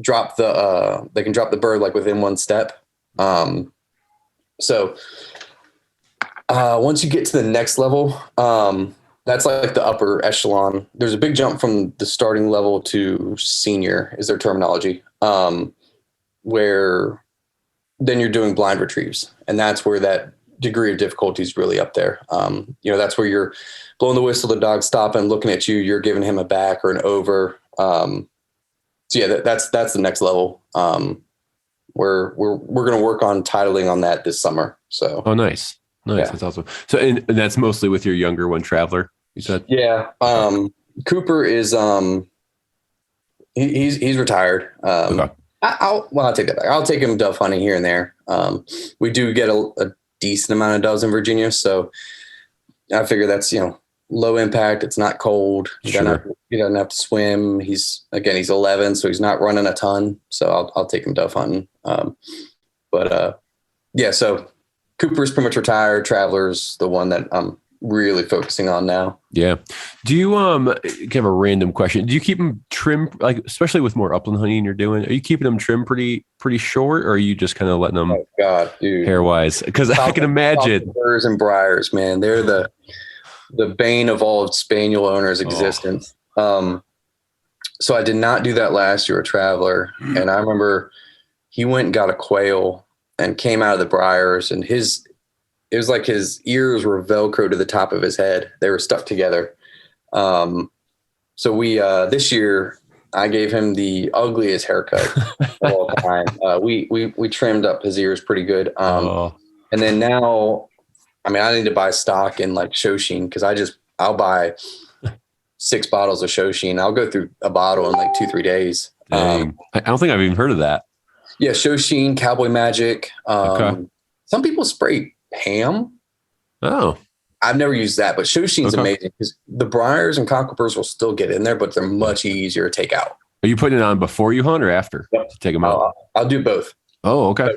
drop the bird like within one step. So once you get to the next level, that's like the upper echelon. There's a big jump from the starting level to senior is their terminology, where then you're doing blind retrieves. And that's where that degree of difficulty is really up there. That's where you're blowing the whistle, the dog's stopping, looking at you, you're giving him a back or an over. So yeah, that's the next level. We're going to work on titling on that this summer. So oh, nice. Yeah. That's awesome. So and that's mostly with your younger one, Traveler, you said? Yeah. Cooper is he's retired. Okay. I'll take that back. I'll take him dove hunting here and there. We do get a decent amount of doves in Virginia, so I figure that's low impact. It's not cold. He doesn't have to swim. He's 11, so he's not running a ton. So I'll take him dove hunting. Yeah. So Cooper's pretty much retired. Traveler's the one that I'm really focusing on now. Yeah. Do you have a random question? Do you keep them trim, like especially with more upland hunting you're doing? Are you keeping them trim pretty short, or are you just kind of letting them? Oh God, dude. Hair wise, because I can imagine burrs and briars, man. They're the bane of all spaniel owners' existence. So I did not do that last year with Traveler, and I remember he went and got a quail and came out of the briars, and it was like his ears were Velcro to the top of his head. They were stuck together. So we, this year I gave him the ugliest haircut of all time. We trimmed up his ears pretty good. And then now, I mean, I need to buy stock in like Shoshine, cause I'll buy 6 bottles of Shoshine. I'll go through a bottle in like 2-3 days. I don't think I've even heard of that. Yeah. Shoshine, Cowboy Magic. Okay. Some people spray Pam. Oh, I've never used that, but Shoshine's amazing because the briars and cockropers will still get in there, but they're much easier to take out. Are you putting it on before you hunt or after to take them out? I'll do both. Oh, okay.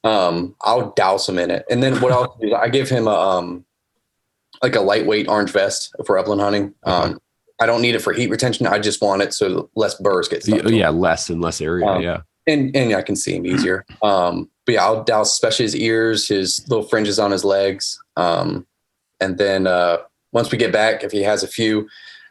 I'll douse them in it. And then what I'll do is I give him like a lightweight orange vest for upland hunting. I don't need it for heat retention. I just want it so less burrs get stuck. Yeah, less and less area. Yeah. And I can see him easier. But yeah, I'll douse especially his ears, his little fringes on his legs. And then once we get back, if he has a few,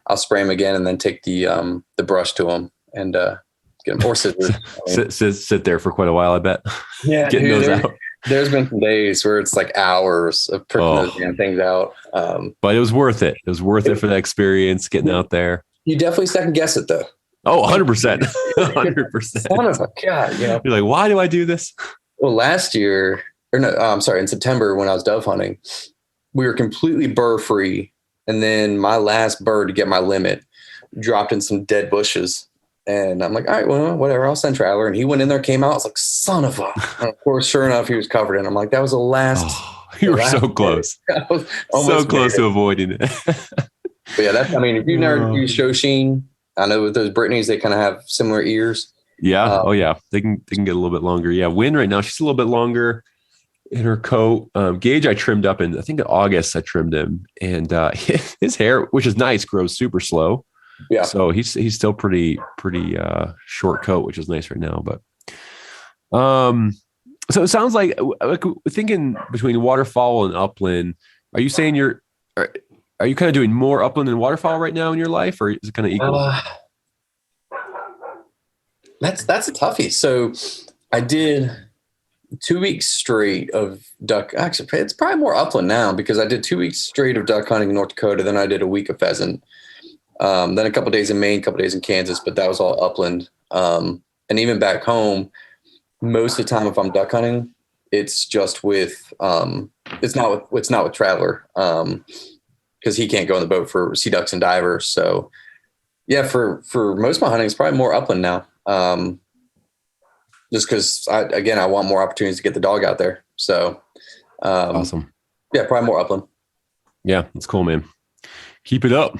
I'll spray him again and then take the brush to him and get him, or scissors. Sit there for quite a while, I bet. Yeah, getting those out. There's been some days where it's like hours of pricking those damn things out. But it was worth it. It was worth it for the experience, getting out there. You definitely second guess it though. Oh, 100%. 100%. Son of a God, You're like, why do I do this? Well, last year, in September when I was dove hunting, we were completely burr free. And then my last bird to get my limit dropped in some dead bushes. And I'm like, all right, well, whatever, I'll send Traveler. And he went in there, came out. I was like, son of a. And of course, sure enough, he was covered in. I'm like, that was the last. You were so close. So close to avoiding it. But yeah, if you've never used Shoshine, I know with those Brittany's, they kind of have similar ears. Yeah. They can get a little bit longer. Yeah. Wynn right now, she's a little bit longer in her coat. Gage, I trimmed up in, I think in August, I trimmed him, and his hair, which is nice, grows super slow. Yeah. So he's still pretty short coat, which is nice right now. But so it sounds like thinking between waterfowl and upland, are you saying are you kind of doing more upland than waterfowl right now in your life, or is it kind of equal? That's a toughie. So I did 2 weeks straight of duck. Actually, it's probably more upland now because I did 2 weeks straight of duck hunting in North Dakota. Then I did a week of pheasant. Then a couple of days in Maine, a couple of days in Kansas, but that was all upland. And even back home, most of the time, if I'm duck hunting, it's just with, it's not with Traveler. Cause he can't go on the boat for sea ducks and divers. So yeah, for most of my hunting, it's probably more upland now. Just cause I want more opportunities to get the dog out there. So, awesome. Yeah, probably more upland. Yeah. That's cool, man. Keep it up.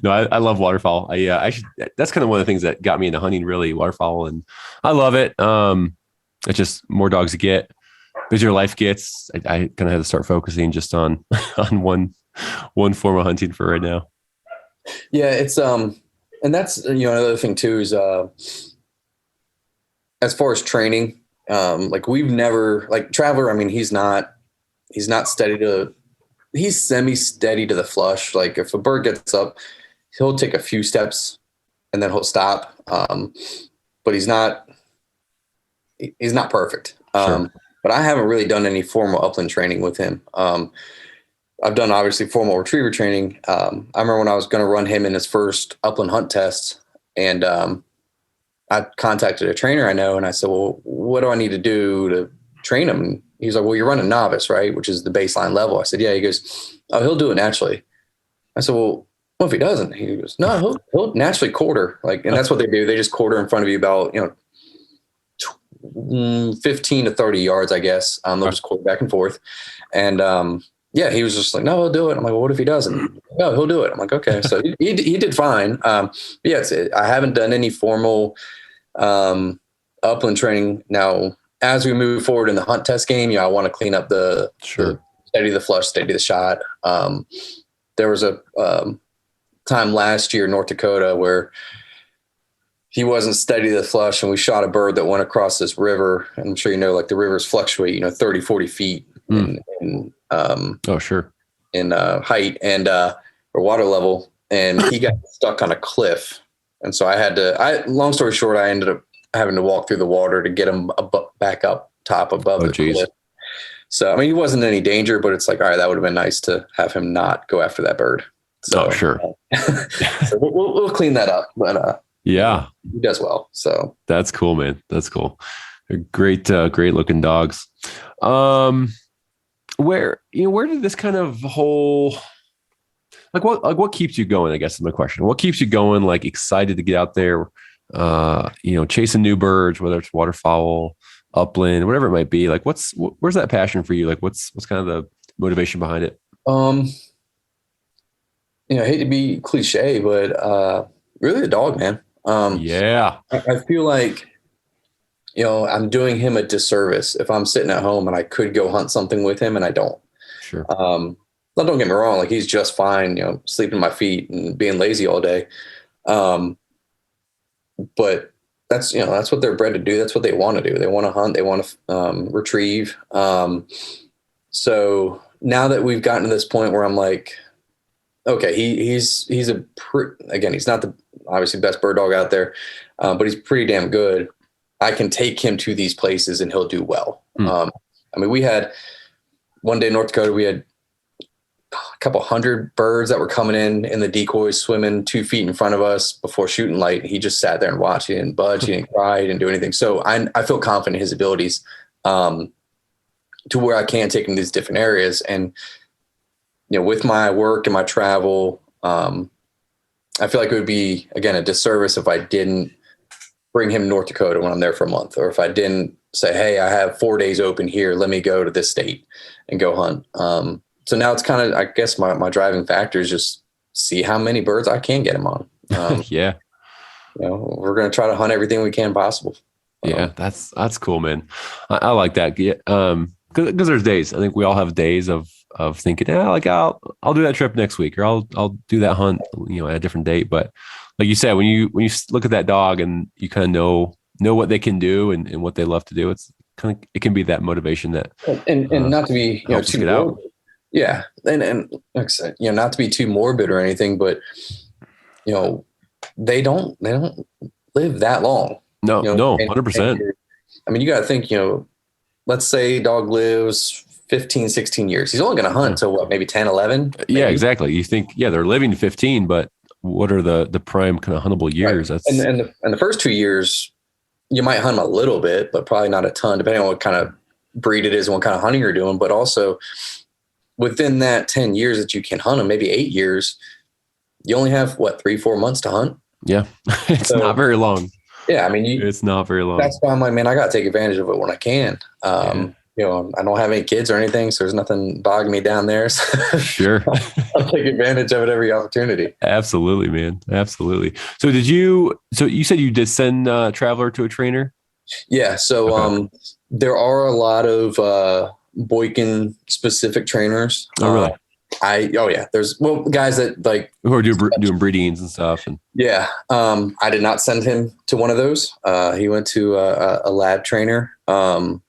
No, I love waterfowl. That's kind of one of the things that got me into hunting, really, waterfowl, and I love it. It's just more dogs to get, busier life gets. I kind of had to start focusing just on one form of hunting for right now. Yeah, it's and that's another thing too is as far as training, like we've never Traveler. I mean, he's not steady to. He's semi-steady to the flush. Like if a bird gets up, he'll take a few steps and then he'll stop. But he's not perfect. Sure. But I haven't really done any formal upland training with him. I've done obviously formal retriever training. I remember when I was going to run him in his first upland hunt test, and I contacted a trainer I know, and I said, well, what do I need to do to train him? And he's like, well, you're running novice, right? Which is the baseline level. I said, yeah. He goes, oh, he'll do it naturally. I said, well, what if he doesn't? He goes, no, he'll naturally quarter. Like, and that's what they do. They just quarter in front of you about, 15 to 30 yards, I guess. They'll just quarter back and forth. And, he was just like, no, he'll do it. I'm like, well, what if he doesn't? No, he'll do it. I'm like, okay. So he did fine. I haven't done any formal, upland training. Now, as we move forward in the hunt test game, I want to clean up the steady the flush, steady the shot. There was a time last year in North Dakota where he wasn't steady the flush, and we shot a bird that went across this river. And I'm sure like the rivers fluctuate, 30, 40 feet in height and or water level, and he got stuck on a cliff. And so long story short, I ended up having to walk through the water to get him back up top above the cliff. So, I mean, he wasn't in any danger, but it's like, all right, that would have been nice to have him not go after that bird. So, sure. So we'll clean that up, but he does well. So that's cool, man. That's cool. They're great looking dogs. Where did this kind of whole, what keeps you going? I guess is my question. What keeps you going? Like excited to get out there, chasing new birds, whether it's waterfowl, upland, whatever it might be. Like where's that passion for you? Like what's kind of the motivation behind it? I hate to be cliche, but really the dog, man. I feel like, I'm doing him a disservice if I'm sitting at home and I could go hunt something with him and I don't. Sure. Now, don't get me wrong. Like he's just fine, sleeping at my feet and being lazy all day. But that's what they're bred to do. That's what they want to do. They want to hunt. They want to retrieve. So now that we've gotten to this point where I'm like, okay, he's he's not the obviously best bird dog out there, but he's pretty damn good. I can take him to these places and he'll do well. We had one day in North Dakota, we had a couple hundred birds that were coming in the decoys, swimming 2 feet in front of us before shooting light. He just sat there and watched. He didn't budge. He didn't cry. He didn't do anything. So I feel confident in his abilities to where I can take him to these different areas. And, with my work and my travel, I feel like it would be, again, a disservice if I didn't bring him to North Dakota when I'm there for a month, or if I didn't say, hey, I have 4 days open here. Let me go to this state and go hunt. So now it's kind of, I guess my driving factor is just see how many birds I can get him on. Yeah. We're going to try to hunt everything we can possible. Yeah. That's cool, man. I like that. Yeah. Cause there's days, I think we all have days of thinking, I'll do that trip next week, or I'll do that hunt, at a different date. But like you said, when you look at that dog and you kind of know what they can do and what they love to do, it can be that motivation that, and not to be, too morbid. Out. Yeah. And like I said, not to be too morbid or anything, but they don't live that long. No, 100%. You got to think, let's say dog lives 15, 16 years. He's only going to hunt until maybe 10, 11? Maybe? Yeah, exactly. You think, they're living 15, but what are the prime kind of huntable years? Right. And the first 2 years, you might hunt them a little bit, but probably not a ton, depending on what kind of breed it is and what kind of hunting you're doing. But also within that 10 years that you can hunt them, maybe 8 years, you only have 3-4 months to hunt. Yeah. It's not very long. Yeah. It's not very long. That's why I'm like, man, I got to take advantage of it when I can. I don't have any kids or anything, so there's nothing bogging me down there. So sure. I'll take advantage of it every opportunity. Absolutely, man. Absolutely. So you said you did send Traveler to a trainer? Yeah. So there are a lot of Boykin specific trainers. Oh, really? There's guys that who are doing breedings and stuff. And I did not send him to one of those. He went to a lab trainer.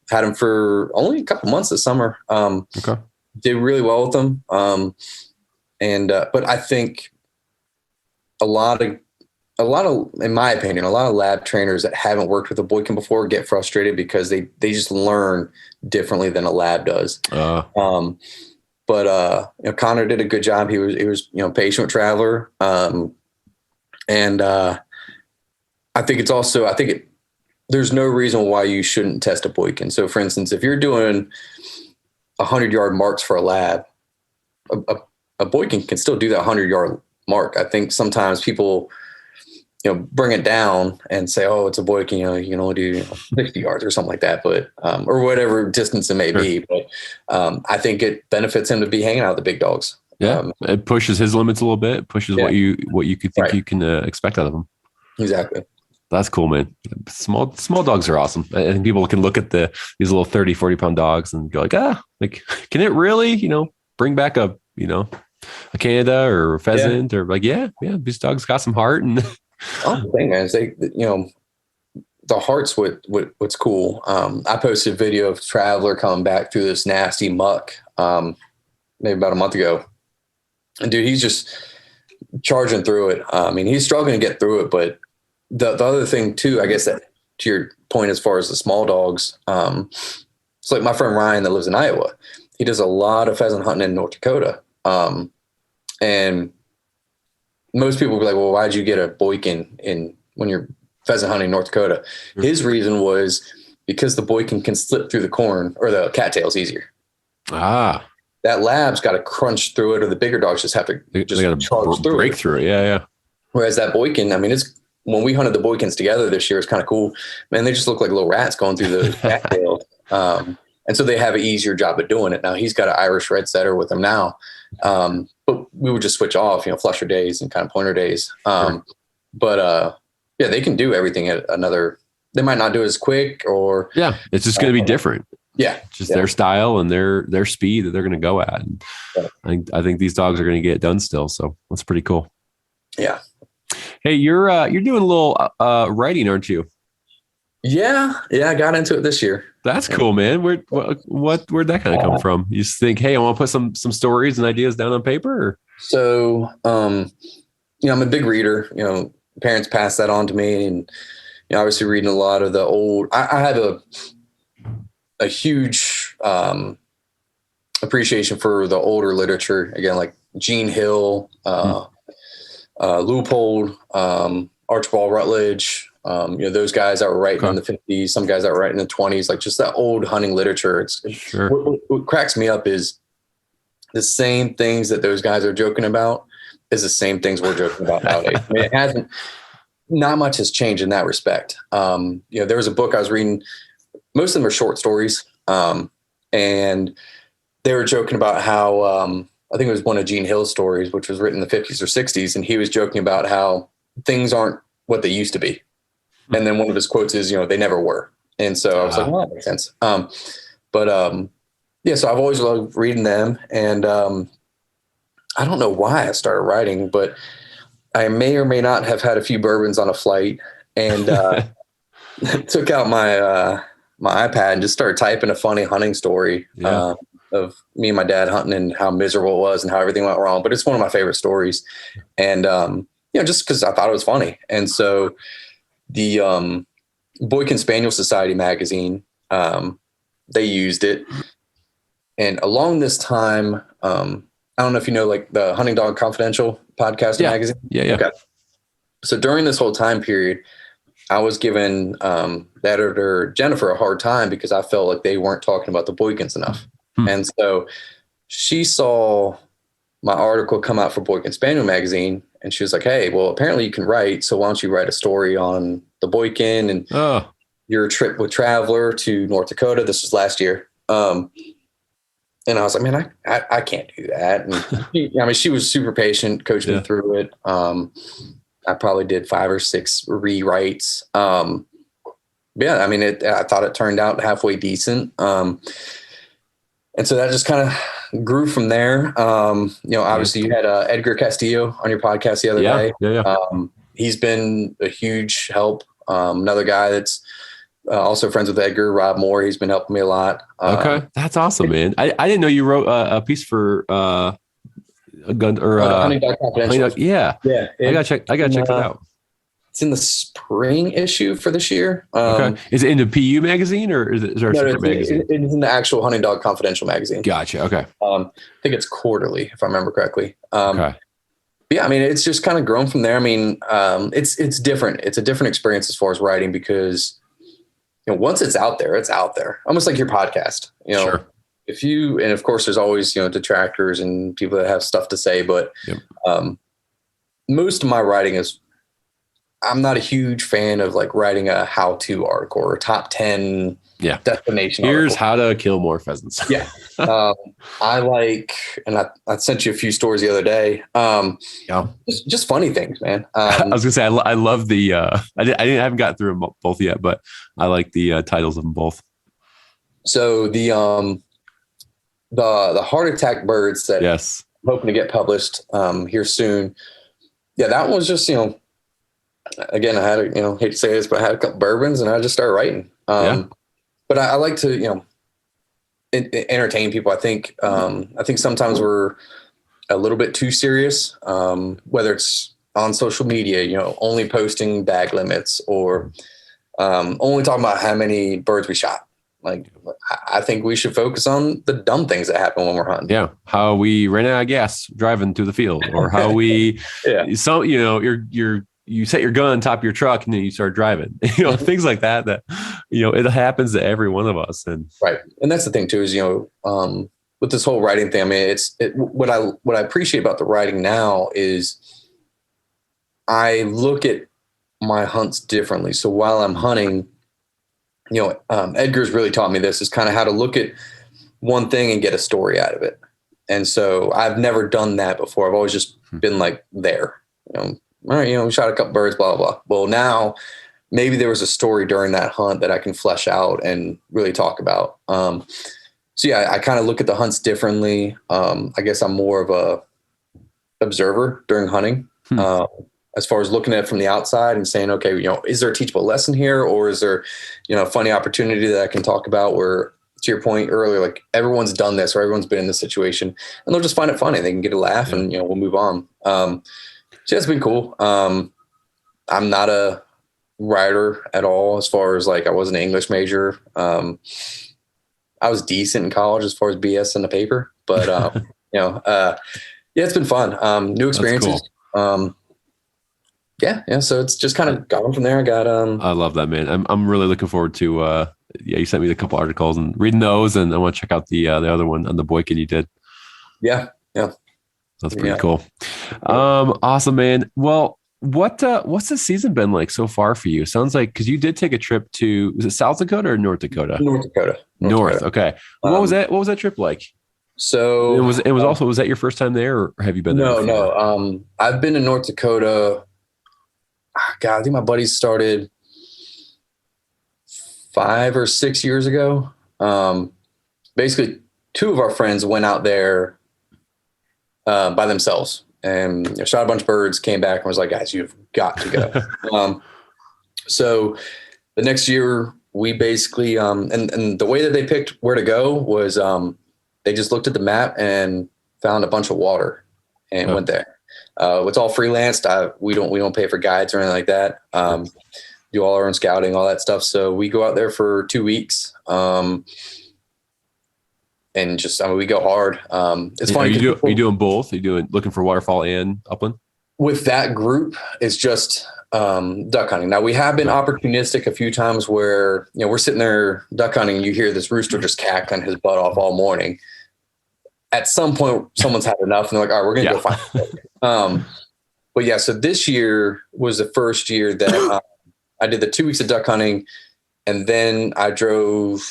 Had him for only a couple months this summer. Okay. Did really well with them. But I think a lot of, in my opinion, a lot of lab trainers that haven't worked with a Boykin before get frustrated because they just learn differently than a lab does. But Connor did a good job. He was patient with Traveler. I think it's also, there's no reason why you shouldn't test a Boykin. So for instance, if you're doing 100-yard marks for a lab, a Boykin can still do that 100-yard mark. I think sometimes people, bring it down and say, oh, it's a Boykin, you can only do 60 yards or something like that, but, or whatever distance it may be. But I think it benefits him to be hanging out with the big dogs. Yeah. It pushes his limits a little bit, pushes what you could think you can expect out of him. Exactly. That's cool, man. Small dogs are awesome. And people can look at these little 30, 40 pound dogs and go like, can it really, bring back a Canada or a pheasant or like, yeah, these dogs got some heart. And the thing is, the heart's what's cool. I posted a video of Traveler coming back through this nasty muck, maybe about a month ago. And dude, he's just charging through it. I mean, he's struggling to get through it, but the other thing too, I guess that to your point, as far as the small dogs, it's like my friend Ryan that lives in Iowa. He does a lot of pheasant hunting in North Dakota. And most people will be like, well, why'd you get a Boykin when you're pheasant hunting in North Dakota? Mm-hmm. His reason was because the Boykin can slip through the corn or the cattails easier. That lab's got to crunch through it, or the bigger dogs just have to charge through break through it. Yeah. Whereas that Boykin, I mean, when we hunted the Boykins together this year, it's kind of cool. Man, they just look like little rats going through the cattails. And so they have an easier job of doing it. Now he's got an Irish red setter with him now. But we would just switch off, flusher days and kind of pointer days. But they can do everything at they might not do it as quick or. Yeah. It's just going to be different. Yeah. Just their style and their speed that they're going to go at. And I think these dogs are going to get it done still. So that's pretty cool. Yeah. Hey, you're doing a little writing, aren't you? Yeah. I got into it this year. That's cool, man. Where'd that kind of come from? You just think, hey, I want to put some stories and ideas down on paper? Or? So, I'm a big reader. Parents passed that on to me, and obviously reading a lot of the old. I have a huge appreciation for the older literature. Again, like Gene Hill, Leupold, Archibald Rutledge. Those guys that were writing in the 50s, some guys that were writing in the 20s, like just that old hunting literature. What cracks me up is the same things that those guys are joking about is the same things we're joking about nowadays. I mean, not much has changed in that respect. There was a book I was reading, most of them are short stories. And they were joking about how, I think it was one of Gene Hill's stories, which was written in the 50s or 60s. And he was joking about how things aren't what they used to be. And then one of his quotes is, they never were. And so I was like, well, that makes sense. So I've always loved reading them. And I don't know why I started writing, but I may or may not have had a few bourbons on a flight and took out my iPad and just started typing a funny hunting story of me and my dad hunting and how miserable it was and how everything went wrong. But it's one of my favorite stories. And, just because I thought it was funny. And so the Boykin Spaniel Society magazine, they used it. And along this time, I don't know if you know, like the Hunting Dog Confidential podcast magazine. Yeah. Okay. So during this whole time period, I was giving the editor, Jennifer, a hard time because I felt like they weren't talking about the Boykins enough. And so she saw my article come out for Boykin Spaniel magazine, and she was like, hey, well, apparently you can write. So why don't you write a story on the Boykin and your trip with Traveler to North Dakota? This was last year. And I was like, man, I can't do that. And she was super patient, coached me through it. I probably did 5 or 6 rewrites. I thought it turned out halfway decent. And so that just kind of grew from there. Obviously you had Edgar Castillo on your podcast the other day. Yeah. He's been a huge help. Another guy that's also friends with Edgar, Rob Moore. He's been helping me a lot. Okay. That's awesome, man. I didn't know you wrote a piece for a gun or Hunting Dog Confidential. Yeah. I gotta check it out. It's in the spring issue for this year. Okay. Is it in the PU magazine or is there a separate magazine? It's in the actual Hunting Dog Confidential magazine. Gotcha. Okay. I think it's quarterly, if I remember correctly. Okay. Yeah, I mean, it's just kind of grown from there. I mean, it's different. It's a different experience as far as writing because, once it's out there, it's out there. Almost like your podcast. Sure. And of course, there's always detractors and people that have stuff to say, but Yep. Most of my writing is. I'm not a huge fan of like writing a how-to article or a top 10 destination. Here's article. how to kill more pheasants. Yeah. I like, and I sent you a few stories the other day. Just funny things, man. I was gonna say, I love the, I haven't gotten through them both yet, but I like the titles of them both. So the heart attack birds that I'm hoping to get published here soon. Yeah. That one was just, again, I had hate to say this, but I had a couple bourbons and I just started writing. But I like to, entertain people. I think sometimes we're a little bit too serious, whether it's on social media, only posting bag limits or only talking about how many birds we shot. Like, I think we should focus on the dumb things that happen when we're hunting. Yeah. How we ran out of gas driving through the field, or how we, you set your gun on top of your truck and then you start driving, things like that, it happens to every one of us. And right. And that's the thing too, is, with this whole writing thing, I mean, what I appreciate about the writing now is I look at my hunts differently. So while I'm hunting, Edgar's really taught me this, is kind of how to look at one thing and get a story out of it. And so I've never done that before. I've always just been like there, all right, we shot a couple birds, blah, blah, blah. Well, now maybe there was a story during that hunt that I can flesh out and really talk about. So yeah, I kind of look at the hunts differently. I guess I'm more of a observer during hunting. As far as looking at it from the outside and saying, okay, is there a teachable lesson here, or is there, a funny opportunity that I can talk about where, to your point earlier, like everyone's done this or everyone's been in this situation and they'll just find it funny. They can get a laugh and, we'll move on. So it's been cool. I'm not a writer at all, as far as like, I wasn't an English major. I was decent in college as far as BS in the paper, but, it's been fun. New experiences. Cool. Yeah. So it's just kind of gone from there. I got, I love that, man. I'm really looking forward to, you sent me a couple articles and reading those, and I want to check out the other one on the Boykin you did. Yeah. That's pretty cool. Awesome, man. Well, what's the season been like so far for you? Sounds like, because you did take a trip to, was it South Dakota or North Dakota? North Dakota. Okay. What was that trip like? So was that your first time there, or have you been there? No. I've been to North Dakota. God, I think my buddies started 5 or 6 years ago. Basically, two of our friends went out there by themselves and shot a bunch of birds, came back and was like, guys, you've got to go. So the next year we basically, and the way that they picked where to go was, they just looked at the map and found a bunch of water and went there. It's all freelanced. We don't pay for guides or anything like that. Do all our own scouting, all that stuff. So we go out there for 2 weeks. And just, we go hard. It's funny. Are you doing both? Are you looking for waterfowl and upland? With that group, it's just duck hunting. Now, we have been opportunistic a few times where, we're sitting there duck hunting and you hear this rooster just cackling his butt off all morning. At some point, someone's had enough and they're like, all right, we're going to go find it. But yeah, so this year was the first year that I did the 2 weeks of duck hunting, and then I drove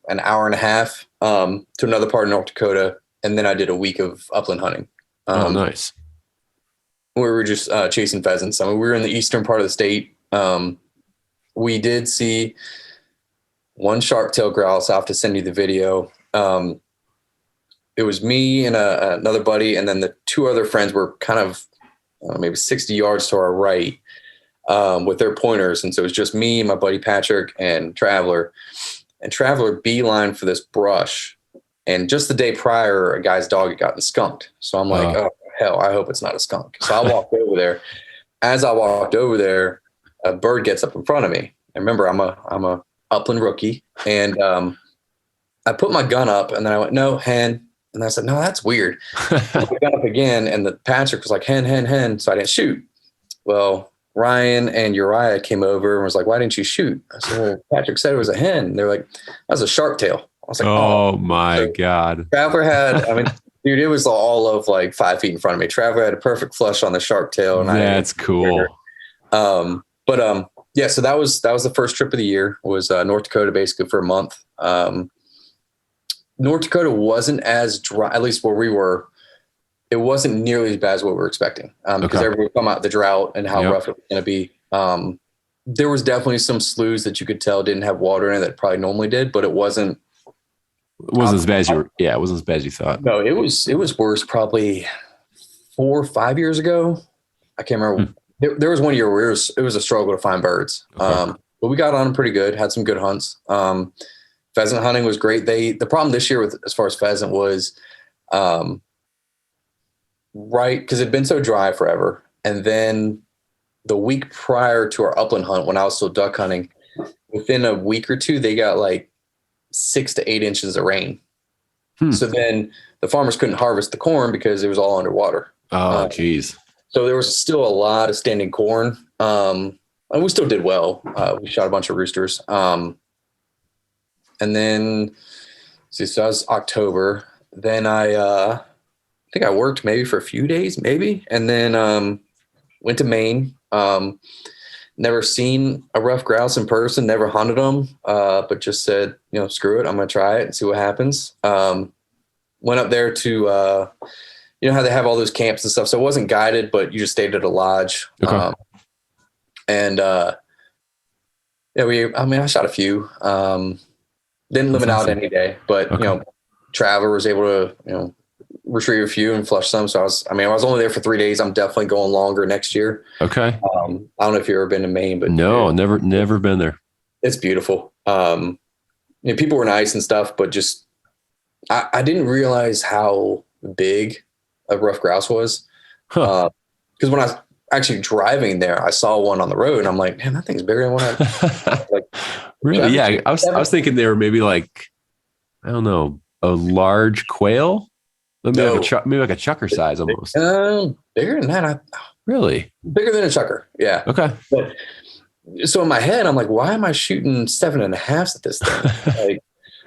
an hour and a half to another part of North Dakota, and then I did a week of upland hunting. Nice. We were just chasing pheasants. We were in the eastern part of the state. We did see one sharp-tailed grouse. I'll have to send you the video. It was me and another buddy, and then the two other friends were kind of maybe 60 yards to our right with their pointers. And so it was just me, my buddy Patrick, and Traveler. And Traveler beeline for this brush. And just the day prior, a guy's dog had gotten skunked. So I'm like, oh, hell, I hope it's not a skunk. So I walked over there. As I walked over there, a bird gets up in front of me. And remember, I'm a upland rookie. And I put my gun up, and then I went, no, hand, And I said, no, that's weird. So we got up again, and the Patrick was like, hen, hen, hen. So I didn't shoot. Well, Ryan and Uriah came over and was like, why didn't you shoot? I said, well, Patrick said it was a hen. They're like, that was a sharp tail. I was like, oh my God. Traveler had, I mean, dude, it was all of like 5 feet in front of me. Traveler had a perfect flush on the sharp tail. And that's cool. Yeah, so that was the first trip of the year, was North Dakota basically for a month. North Dakota wasn't as dry, at least where we were. It wasn't nearly as bad as what we were expecting, because everybody would come out the drought and how rough it was going to be. There was definitely some sloughs that you could tell didn't have water in it that probably normally did, but it wasn't. It wasn't as bad as it wasn't as bad as you thought. No, it was worse probably 4 or 5 years ago. I can't remember. There was one year where it was a struggle to find birds. But we got on pretty good, had some good hunts. Pheasant hunting was great. The problem this year with as far as pheasant was, right, because it'd been so dry forever. And then the week prior to our upland hunt, when I was still duck hunting, within a week or two, they got like 6 to 8 inches of rain. So then the farmers couldn't harvest the corn because it was all underwater. Oh, geez. So there was still a lot of standing corn. And we still did well. We shot a bunch of roosters. And then, so that was October. Then I think I worked maybe for a few days, maybe. And then went to Maine. Never seen a rough grouse in person, never hunted them, but just said, screw it, I'm going to try it and see what happens. Went up there to, how they have all those camps and stuff. So it wasn't guided, but you just stayed at a lodge. Okay. I shot a few. Didn't limit out any day, but, Traveler was able to, retrieve a few and flush some. So I was only there for 3 days. I'm definitely going longer next year. Okay. I don't know if you've ever been to Maine, but no, never been there. It's beautiful. People were nice and stuff, but just, I didn't realize how big a rough grouse was. Because when I was actually driving there, I saw one on the road and I'm like, man, that thing's bigger than what I like. Really? Yeah. I was thinking they were maybe like, I don't know, a large quail. Maybe like a chucker size almost. Bigger than that. Really? Bigger than a chucker. Yeah. Okay. But, so in my head, I'm like, why am I shooting 7.5s at this thing?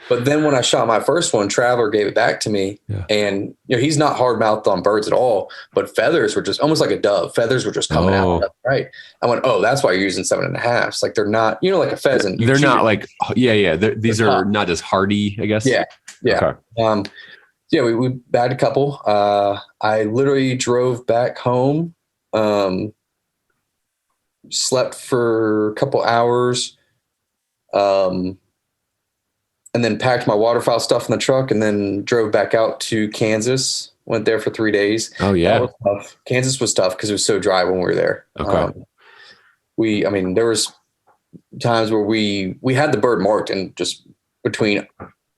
But then when I shot my first one, Traveler gave it back to me, and he's not hard mouthed on birds at all, but feathers were just almost like a dove. Feathers were just coming out. Right. I went, oh, that's why you're using 7.5s. Like they're not, like a pheasant. They're not like, these are not as hardy, I guess. Yeah. Yeah. Okay. We bagged a couple. I literally drove back home, slept for a couple hours, and then packed my waterfowl stuff in the truck and then drove back out to Kansas, went there for 3 days. Oh yeah. That was tough. Kansas was tough because it was so dry when we were there. Okay. There was times where we had the bird marked, and just between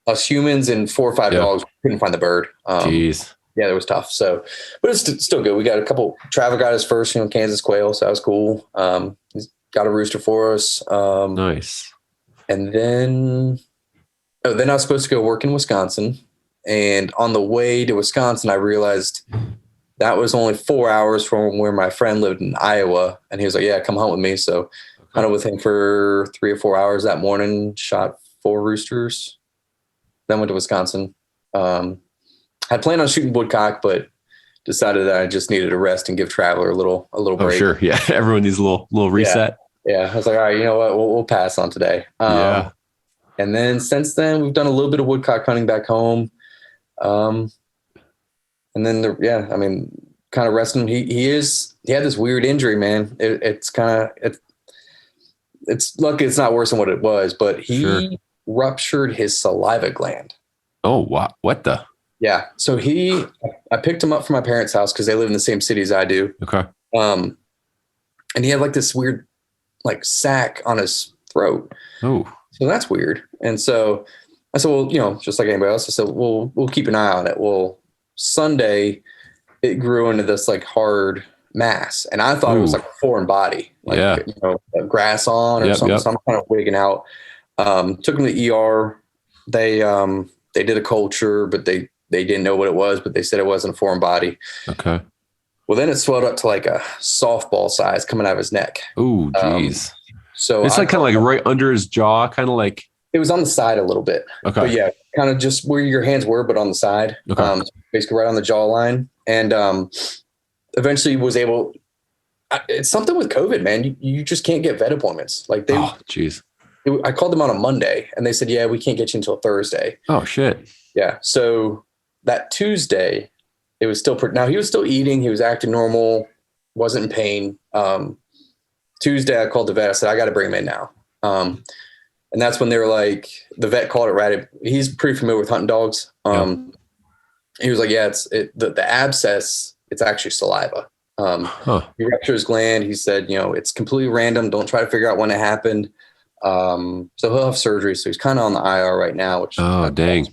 us humans and 4 or 5 dogs, couldn't find the bird. Jeez. Yeah, it was tough. So, but it's still good. We got a couple. Travis got his first, Kansas quail, so that was cool. He's got a rooster for us. Nice. And then I was supposed to go work in Wisconsin. And on the way to Wisconsin, I realized that was only 4 hours from where my friend lived in Iowa. And he was like, yeah, come hunt with me. So hunted with him for 3 or 4 hours that morning, shot 4 roosters, then went to Wisconsin. Had planned on shooting woodcock, but decided that I just needed a rest and give Traveler a little break. Oh, sure. Yeah. Everyone needs a little reset. Yeah. I was like, all right, you know what? We'll pass on today. And then since then, we've done a little bit of woodcock hunting back home. And then, kind of resting. He had this weird injury, man. It's lucky it's not worse than what it was, but he ruptured his saliva gland. Oh, wow. What the? Yeah. So I picked him up from my parents' house because they live in the same city as I do. Okay. And he had like this weird, like sac on his throat. Oh. So that's weird. And so I said, well, just like anybody else, I said, we'll keep an eye on it. Well, Sunday it grew into this like hard mass. And I thought it was like a foreign body, like, grass on or something. Yep. So I'm kind of wigging out. Took him to the ER. They did a culture, but they they didn't know what it was, but they said it wasn't a foreign body. Okay. Well, then it swelled up to like a softball size coming out of his neck. Ooh, geez. So it's like kind of like right under his jaw, kind of like. It was on the side a little bit. Okay. But yeah, kind of just where your hands were, but on the side. Okay. Basically right on the jawline. And eventually was able. It's something with COVID, man. You just can't get vet appointments. Like oh, geez. I called them on a Monday and they said, yeah, we can't get you until Thursday. Oh, shit. Yeah. So that Tuesday, it was still, now he was still eating. He was acting normal, wasn't in pain. Tuesday, I called the vet. I said, I got to bring him in now. And that's when they were like, the vet called it right. He's pretty familiar with hunting dogs. He was like, yeah, the abscess, it's actually saliva. He ruptured his gland. He said, it's completely random. Don't try to figure out when it happened. So he'll have surgery. So he's kind of on the IR right now, which, dang.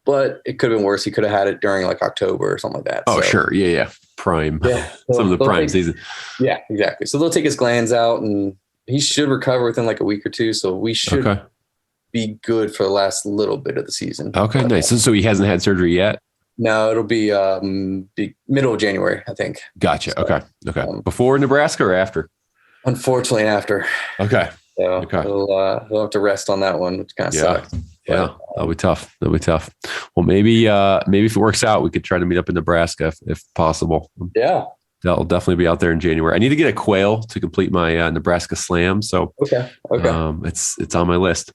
But it could have been worse. He could have had it during like October or something like that. Oh, so, sure. Yeah. Prime. Yeah. Some of the prime season. Yeah, exactly. So they'll take his glands out and he should recover within like a week or two. So we should be good for the last little bit of the season. Okay, nice. So he hasn't had surgery yet? No, it'll be middle of January, I think. Gotcha. So, okay. Before Nebraska or after? Unfortunately, after. Okay. So we'll have to rest on that one, which kind of sucks. Yeah, that'll be tough. Well, maybe if it works out, we could try to meet up in Nebraska if possible. Yeah. That'll definitely be out there in January. I need to get a quail to complete my Nebraska Slam. So okay. It's on my list.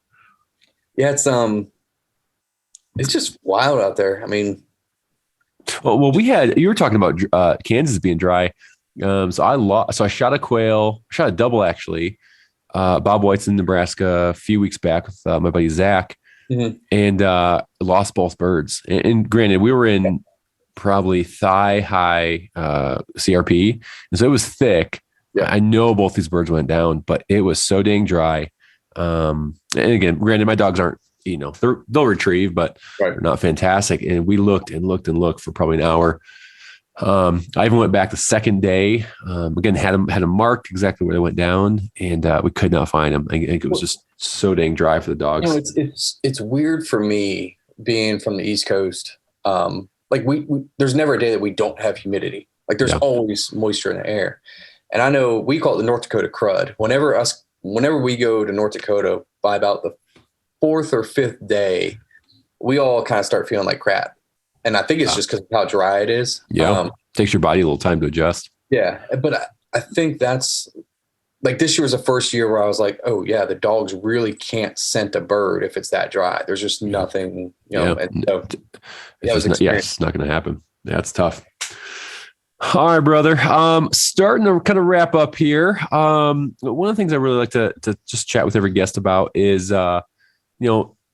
Yeah, it's just wild out there. I mean, well, you were talking about Kansas being dry. So I shot a quail, shot a double actually. Bob White's in Nebraska a few weeks back with my buddy Zach, and lost both birds. And granted, we were in probably thigh high CRP, and so it was thick. Yeah. I know both these birds went down, but it was so dang dry. And again, granted, my dogs aren't, they'll retrieve, but they're not fantastic. And we looked for probably an hour. I even went back the second day. Again, had them marked exactly where they went down, and we could not find them. I think it was just so dang dry for the dogs. It's weird for me being from the East Coast. Like we there's never a day that we don't have humidity. Like there's always moisture in the air. And I know we call it the North Dakota crud. Whenever we go to North Dakota, by about the 4th or 5th day, we all kind of start feeling like crap. And I think it's just because of how dry it is. Yeah. Takes your body a little time to adjust. Yeah. But I think that's like this year was the first year where I was like, oh yeah, the dogs really can't scent a bird if it's that dry. There's just nothing, And so it's not going to happen. That's tough. All right, brother. Starting to kind of wrap up here. One of the things I really like to just chat with every guest about is,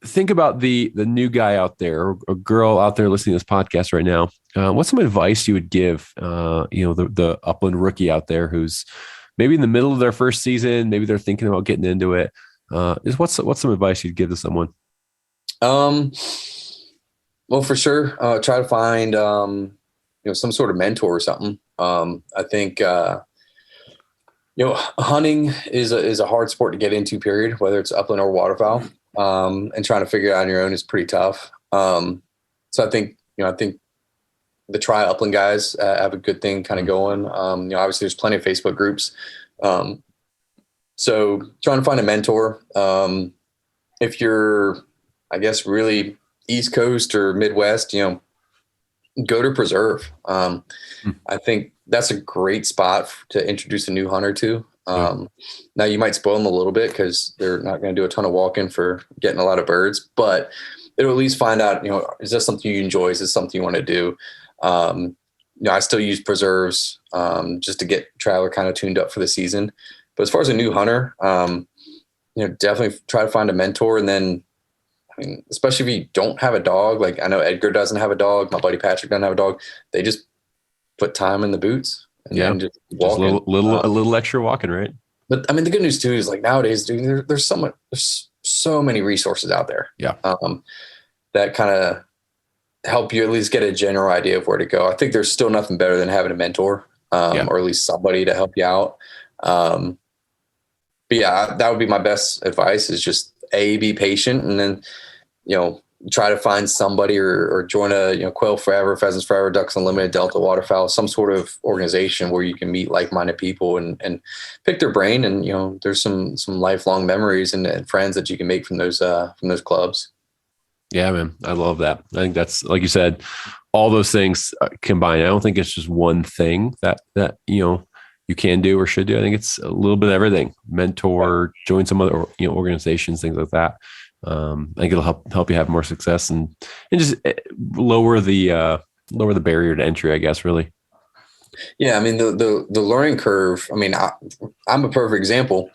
think about the new guy out there or girl out there listening to this podcast right now. What's some advice you would give, the Upland rookie out there who's maybe in the middle of their first season, maybe they're thinking about getting into it. What's some advice you'd give to someone? Well, for sure. Try to find, some sort of mentor or something. I think, hunting is a hard sport to get into, period, whether it's upland or waterfowl. And trying to figure it out on your own is pretty tough. So I think the Try Upland guys have a good thing kind of going. Obviously there's plenty of Facebook groups. So trying to find a mentor. If you're, I guess, really East Coast or Midwest, go to Preserve. I think that's a great spot to introduce a new hunter to. Now you might spoil them a little bit because they're not going to do a ton of walking for getting a lot of birds, but it'll at least find out, is this something you enjoy? Is this something you want to do? I still use Preserves, just to get Traveler kind of tuned up for the season. But as far as a new hunter, definitely try to find a mentor. And then, especially if you don't have a dog, like I know Edgar doesn't have a dog. My buddy Patrick doesn't have a dog. They just put time in the boots and then just walk. Just a little extra walking, right? But the good news too is like nowadays, dude, there's so many resources out there. Yeah. That kind of help you at least get a general idea of where to go. I think there's still nothing better than having a mentor, or at least somebody to help you out. But yeah, that would be my best advice is just be patient. And then, try to find somebody or join a, Quail Forever, Pheasants Forever, Ducks Unlimited, Delta Waterfowl, some sort of organization where you can meet like-minded people and pick their brain. And, there's some lifelong memories and friends that you can make from those clubs. Yeah, man. I love that. I think that's, like you said, all those things combined. I don't think it's just one thing that, you can do or should do. I think it's a little bit of everything. Mentor, join some other, organizations, things like that. I think it'll help you have more success and just lower the barrier to entry, I guess, really. Yeah. I mean, the learning curve, I mean, I'm a perfect example.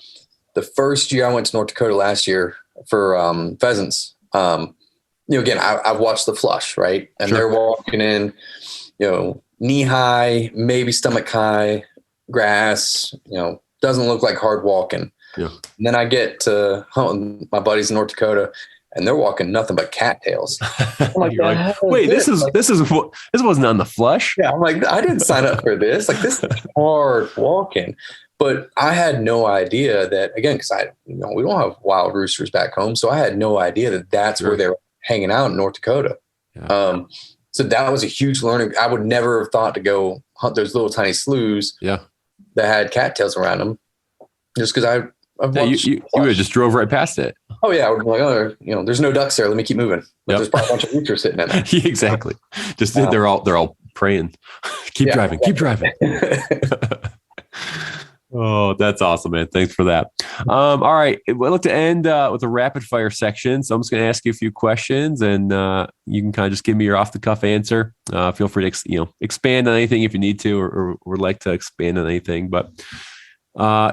The first year I went to North Dakota last year for pheasants, again, I've watched the flush, right? And Sure. They're walking in, knee high, maybe stomach high, grass, doesn't look like hard walking. Yeah. And then I get to my buddies in North Dakota, and they're walking nothing but cattails. I'm like, wait, this wasn't on the flush. Yeah, I'm like, I didn't sign up for this. Like, this is hard walking. But I had no idea that, again, because we don't have wild roosters back home, so I had no idea that that's where they were hanging out in North Dakota. Yeah. So that was a huge learning. I would never have thought to go hunt those little tiny sloughs that had cattails around them, just because you would have just drove right past it. Oh yeah, I would be like, there's no ducks there. Let me keep moving. But there's probably a bunch of roosters sitting in there. Exactly. Just they're all praying. Keep driving. Keep driving. Oh, that's awesome, man. Thanks for that. All right. I'd like to end with a rapid fire section. So I'm just going to ask you a few questions and you can kind of just give me your off the cuff answer. Feel free to, expand on anything if you need to, or would like to expand on anything, but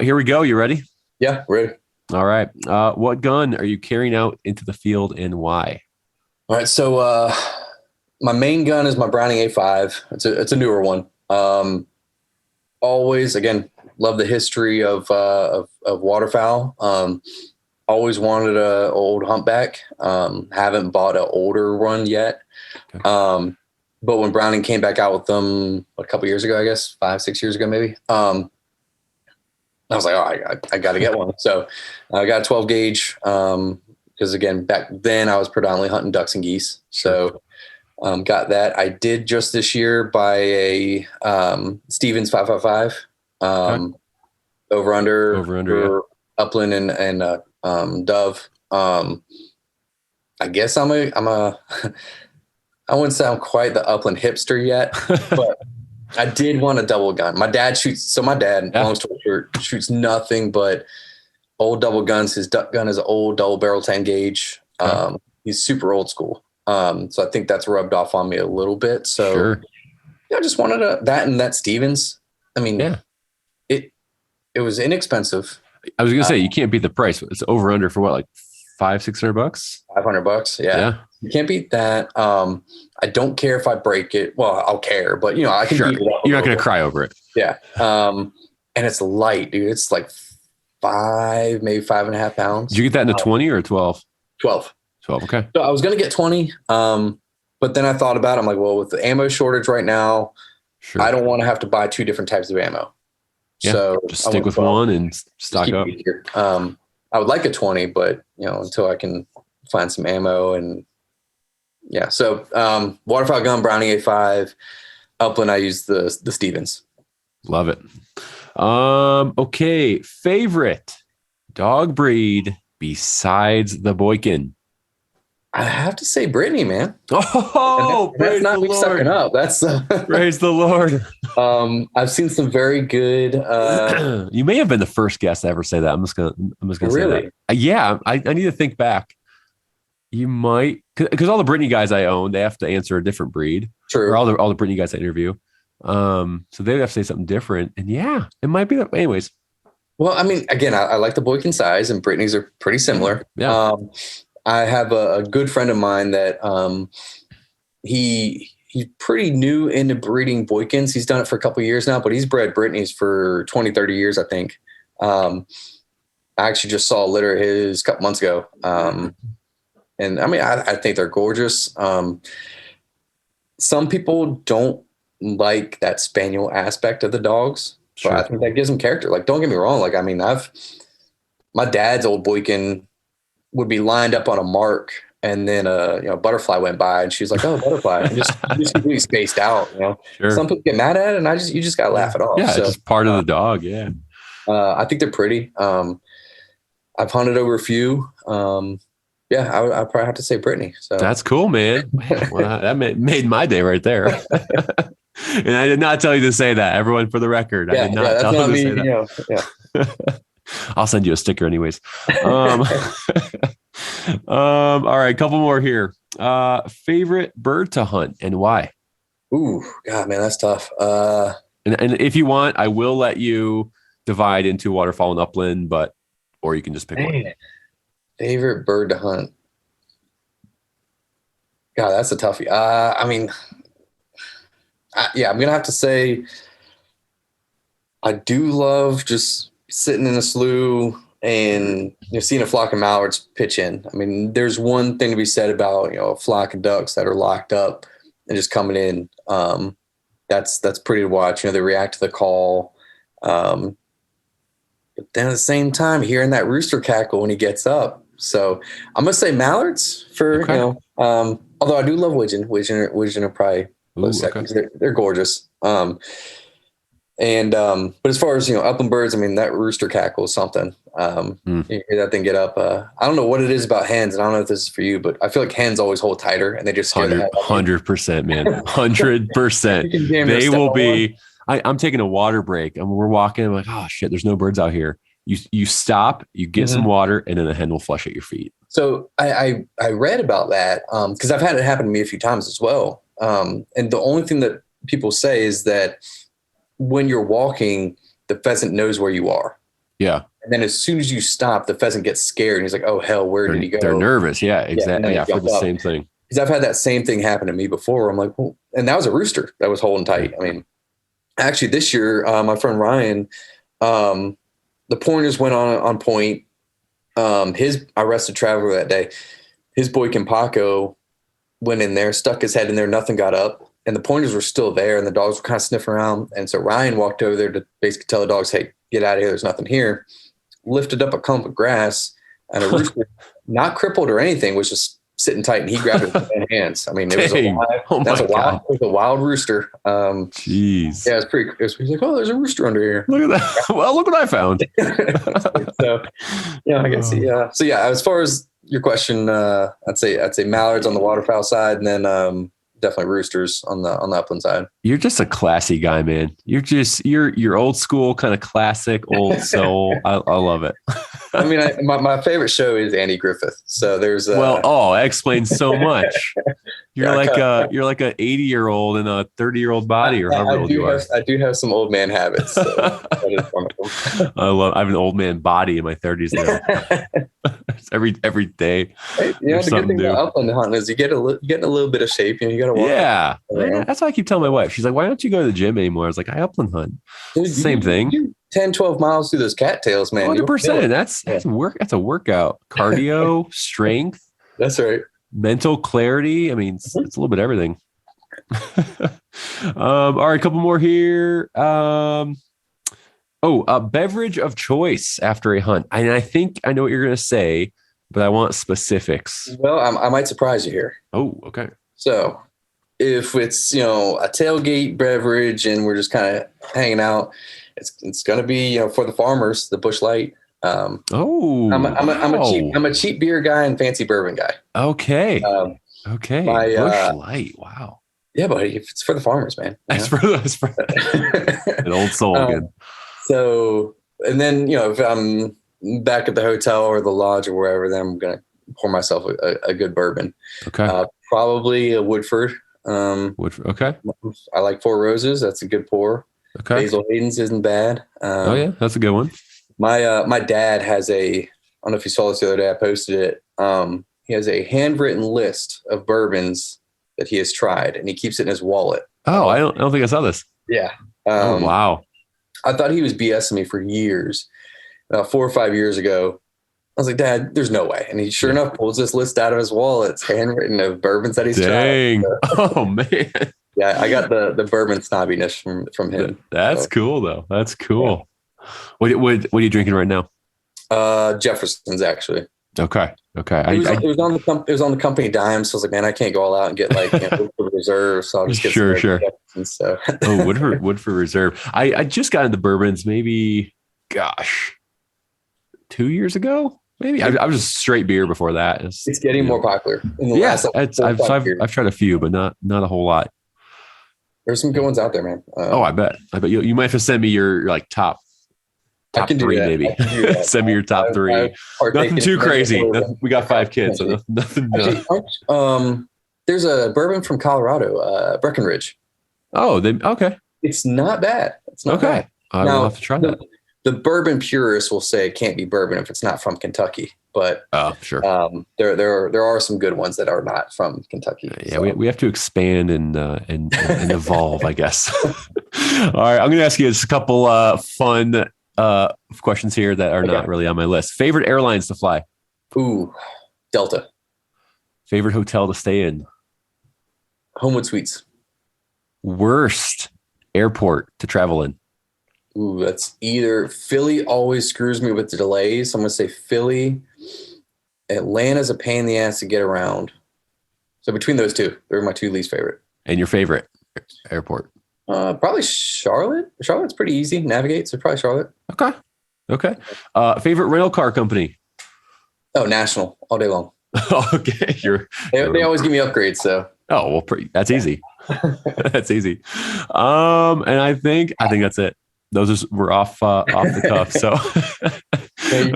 here we go. You ready? Yeah, ready. All right. What gun are you carrying out into the field and why? All right. So my main gun is my Browning A5. It's a newer one. Always, again, love the history of waterfowl. Always wanted a old humpback. Haven't bought an older one yet. Okay. But when Browning came back out with them a couple years ago, I guess 5-6 years ago, maybe, I was like, oh, I got to get one. So I got a 12 gauge. Because again, back then I was predominantly hunting ducks and geese. So got that. I did just this year buy a Stevens 555 over under Upland and Dove. I guess I'm a I wouldn't say I'm quite the Upland hipster yet, but I did want a double gun. My dad shoots. So my dad, long story short, shoots nothing but old double guns. His duck gun is an old double barrel 10 gauge. He's super old school. So I think that's rubbed off on me a little bit. So I just wanted that and that Stevens. I mean, it was inexpensive. I was going to say, you can't beat the price. It's over under for what, like $500-600? $500. Yeah. You can't beat that. I don't care if I break it. Well, I'll care, but I can beat it up. You're not going to cry over it. Yeah. And it's light, dude. It's like 5, maybe 5.5 pounds. Did you get that in a 20 or a 12? 12. 12. Okay. So I was going to get 20. But then I thought about it. I'm like, well, with the ammo shortage right now, I don't want to have to buy 2 different types of ammo. Yeah, so just stick with one and stock up. I would like a 20, but until I can find some ammo and so waterfowl gun, Browning A5, Upland, I use the Stevens. Love it. Okay, favorite dog breed besides the Boykin? I have to say Brittany, man. Oh, that's not me sucking up. That's praise the Lord. I've seen some very good. You may have been the first guest to ever say that. I'm just gonna really? say that. Yeah, I need to think back. You might, because all the Brittany guys I own, they have to answer a different breed. True. Or all the Brittany guys I interview. So they have to say something different. And it might be that. Anyways. Well, I mean, again, I like the Boykin size, and Brittany's are pretty similar. Yeah. I have a good friend of mine that he's pretty new into breeding Boykins. He's done it for a couple of years now, but he's bred Brittany's for 20, 30 years, I think. I actually just saw a litter of his a couple months ago. And I mean, I think they're gorgeous. Some people don't like that spaniel aspect of the dogs, but I think that gives them character. Like, don't get me wrong. Like, I mean, my dad's old Boykin would be lined up on a mark And then butterfly went by, and she was like, "Oh, butterfly!" And just really spaced out. Sure. Some people get mad at it, and you just gotta laugh it off. Yeah, so, it's just part of the dog. Yeah. I think they're pretty. I've hunted over a few. I probably have to say Brittany. So that's cool, man. Well, that made my day right there. And I did not tell you to say that. Everyone, for the record, I did not tell you to say that. I'll send you a sticker anyways. All right, a couple more here. Favorite bird to hunt and why? Ooh, God, man, that's tough. And if you want, I will let you divide into waterfowl and upland, or you can just pick one. Favorite bird to hunt. God, that's a toughie. I'm gonna have to say I do love just sitting in a slough and seeing a flock of mallards pitch in. I mean, there's one thing to be said about a flock of ducks that are locked up and just coming in. That's pretty to watch. They react to the call. But then at the same time, hearing that rooster cackle when he gets up. So I'm gonna say mallards for although I do love widgeon. Widgeon are probably close seconds. They're gorgeous. But as far as upland birds, I mean, that rooster cackle is something. You hear that thing get up. I don't know what it is about hens, and I don't know if this is for you, but I feel like hens always hold tighter, and they just scare the heck out of you. 100%, man. 100%. They will be. I'm taking a water break, and we're walking. I'm like, oh shit, there's no birds out here. You stop, you get some water, and then a hen will flush at your feet. So I read about that because I've had it happen to me a few times as well. And the only thing that people say is that when you're walking, the pheasant knows where you are. Yeah. And then as soon as you stop, the pheasant gets scared and he's like, oh, hell, where did he go? They're nervous. Yeah, exactly. Yeah, for the same thing. Because I've had that same thing happen to me before. I'm like, well, and that was a rooster that was holding tight. I mean, actually this year, my friend Ryan, the pointers went on point. I rested Traveler that day. His Boykin Paco went in there, stuck his head in there, nothing got up. And the pointers were still there, and the dogs were kind of sniffing around. And so Ryan walked over there to basically tell the dogs, hey, get out of here. There's nothing here. Lifted up a clump of grass, and a rooster, not crippled or anything, was just sitting tight, and he grabbed it with his hands. I mean, it was a wild rooster. Jeez. Yeah, he's like, oh, there's a rooster under here. Look at that. Well, look what I found. So, I can see. So, as far as your question, I'd say mallards on the waterfowl side, and then definitely roosters on the upland side. You're just a classy guy, man. You're old school, kind of classic, old soul. I love it. I mean, my favorite show is Andy Griffith. So there's that explains so much. You're like an 80-year-old in a 30-year-old body, or however old you are. I do have some old man habits. So that is wonderful. I have an old man body in my 30s now. every day. Hey, the good thing about upland hunting is you get a little bit of shape. You got to walk. Yeah, that's why I keep telling my wife. She's like, "Why don't you go to the gym anymore?" I was like, "I upland hunt." Dude, same thing. 10, 12 miles through those cattails, man. 100%. That's work. That's a workout. Cardio, strength. That's right. Mental clarity. I mean, it's a little bit of everything. All right, a couple more here. Beverage of choice after a hunt. And I think I know what you're going to say, but I want specifics. Well, I might surprise you here. Oh, okay. So if it's, a tailgate beverage and we're just kind of hanging out, it's going to be, for the farmers, the Busch Light. I'm a cheap beer guy and fancy bourbon guy. Okay. Okay. Busch Light. Wow. Yeah, buddy. It's for the farmers, man. That's for an old soul again. So, and then, if I'm back at the hotel or the lodge or wherever, then I'm going to pour myself a good bourbon. Okay. Probably a Woodford. Woodford. Okay. I like Four Roses. That's a good pour. Okay. Basil Hayden's isn't bad. That's a good one. My dad has I don't know if you saw this the other day, I posted it. He has a handwritten list of bourbons that he has tried, and he keeps it in his wallet. Oh, I don't think I saw this. Yeah. Wow. I thought he was BSing me for years. 4 or 5 years ago, I was like, Dad, there's no way. And he sure enough pulls this list out of his wallet. It's handwritten of bourbons that he's tried. So, oh, man. Yeah, I got the bourbon snobbiness from him. That's cool, though. That's cool. Yeah. What are you drinking right now? Jefferson's, actually. Okay. Okay. It was on the company dime. So I was like, man, I can't go all out and get like Woodford Reserve. So I'll just get sure. So. Oh, Woodford Reserve. I just got into bourbons maybe, gosh, 2 years ago. Maybe I was just straight beer before that. It's getting more popular in the last. I've tried a few, but not a whole lot. There's some good ones out there, man. I bet you might have to send me your like top three, maybe. Send me your top three. Nothing too crazy. We got 5 kids, so nothing. Actually, there's a bourbon from Colorado, Breckenridge. Oh, okay. It's not bad. It's not bad. I will have to try that. The bourbon purists will say it can't be bourbon if it's not from Kentucky, but sure. There are some good ones that are not from Kentucky. Yeah, so. we have to expand and evolve, I guess. All right, I'm going to ask you just a couple fun questions here that are not really on my list. Favorite airlines to fly? Ooh, Delta. Favorite hotel to stay in? Homewood Suites. Worst airport to travel in? Ooh, that's either Philly always screws me with the delays. So I'm going to say Philly. Atlanta's a pain in the ass to get around. So between those two, they're my 2 least favorite. And your favorite airport? Probably Charlotte. Charlotte's pretty easy to navigate, so probably Charlotte. Okay. Favorite rental car company? Oh, National all day long. Okay, they always give me upgrades, so. Oh well, that's easy. That's easy. And I think that's it. Those were off the cuff. So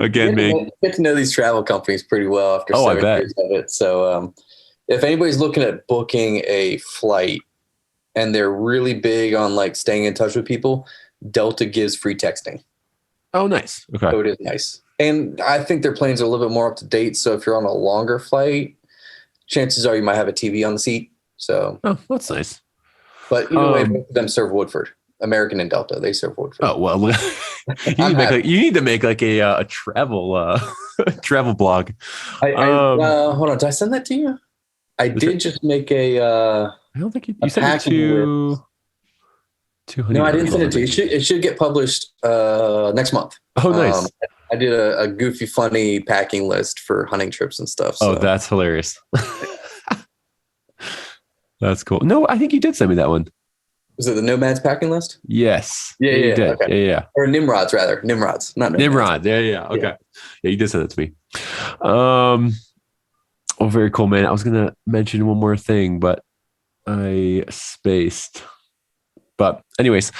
again, man, get to know these travel companies pretty well after 7 years of it. So if anybody's looking at booking a flight and they're really big on like staying in touch with people, Delta gives free texting. Oh, nice. Okay. So it is nice. And I think their planes are a little bit more up to date. So if you're on a longer flight, chances are you might have a TV on the seat. So that's nice. But either way, both of them serve Woodford. American and Delta, they serve Woodford. Oh well, you need to make like a travel travel blog. Hold on, did I send that to you? I did just make a. I don't think you sent it to. No, I didn't send it to you. It should get published next month. Oh, nice. I did a goofy, funny packing list for hunting trips and stuff. So. Oh, that's hilarious. That's cool. No, I think you did send me that one. Was it the Nomads packing list? Yes. Yeah, you did. Okay. Yeah. Or Nimrods, rather. Nimrods, not Nomads. Nimrod. Yeah. Okay. Yeah, you did send it to me. Oh, very cool, man. I was gonna mention one more thing, but I spaced. But anyways,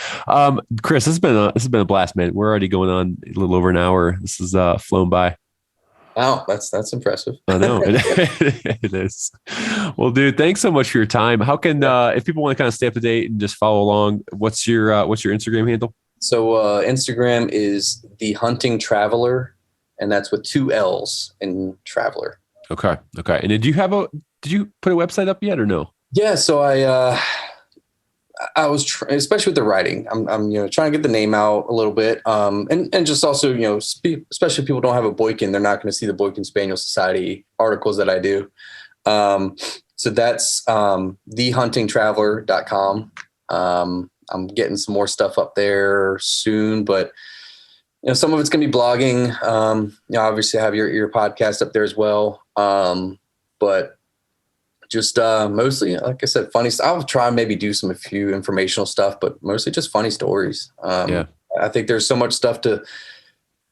Chris, this has been a blast, man. We're already going on a little over an hour. This is flown by. Wow, that's impressive. I know it is. Well, dude, thanks so much for your time. How can if people want to kind of stay up to date and just follow along, what's your Instagram handle? So Instagram is The Hunting Traveler, and that's with 2 L's in Traveler. Okay. And did you put a website up yet or no? Yeah. So I was especially with the writing, I'm trying to get the name out a little bit. And just also, especially if people don't have a Boykin, they're not going to see the Boykin Spaniel Society articles that I do. So that's thehuntingtraveler.com. I'm getting some more stuff up there soon, but some of it's going to be blogging. Obviously I have your podcast up there as well. But just mostly, like I said, funny stuff. I'll try and maybe do a few informational stuff, but mostly just funny stories. I think there's so much stuff to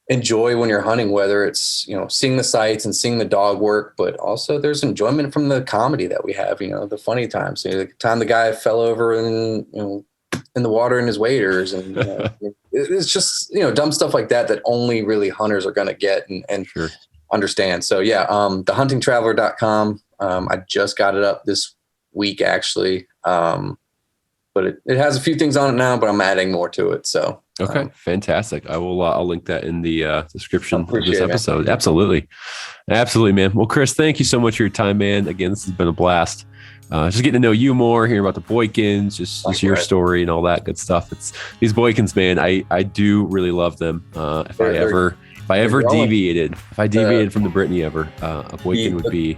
enjoy when you're hunting, whether it's, seeing the sights and seeing the dog work, but also there's enjoyment from the comedy that we have, the funny times. The time the guy fell over and, in the water in his waders, and it's just, dumb stuff like that only really hunters are going to get and sure. Understand. So thehuntingtraveler.com. I just got it up this week actually. But it has a few things on it now, but I'm adding more to it. So, okay. Fantastic. I'll link that in the description of this episode. Absolutely. Absolutely, man. Well, Chris, thank you so much for your time, man. Again, this has been a blast. Just getting to know you more, hearing about the Boykins, just your story and all that good stuff. It's these Boykins, man. I do really love them. If I ever deviated from the Brittany ever, a Boykin would be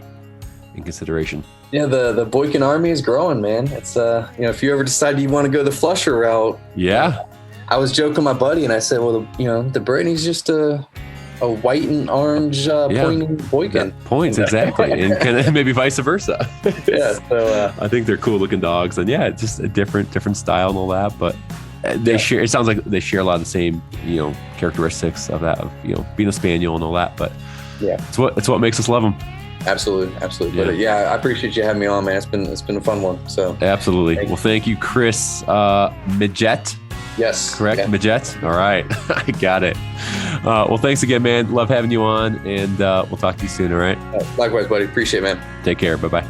in consideration. Yeah, the Boykin army is growing, man. It's if you ever decide you want to go the flusher route. Yeah. I was joking with my buddy and I said, well, the Brittany's just a a white and orange pointing Boykin. Points, exactly. And kind of maybe vice versa. Yeah. So I think they're cool looking dogs. And yeah, just a different style and all that. But they share, it sounds like they share a lot of the same, characteristics of that, of, being a spaniel and all that. But yeah, it's what makes us love them. Absolutely. Yeah. But I appreciate you having me on, man. It's been a fun one. So absolutely. Thank you, Chris. Midgette. Yes. Correct. Yeah. Midgette. All right. I got it. Well, thanks again, man. Love having you on, and we'll talk to you soon. All right. Likewise, buddy. Appreciate it, man. Take care. Bye-bye.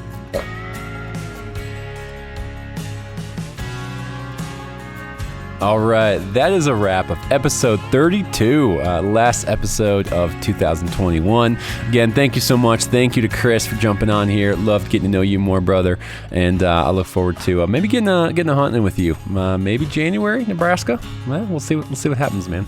All right, that is a wrap of episode 32, last episode of 2021. Again, thank you so much. Thank you to Chris for jumping on here. Loved getting to know you more, brother. And I look forward to maybe getting a hunting with you. Maybe January, Nebraska. Well, we'll see what happens, man.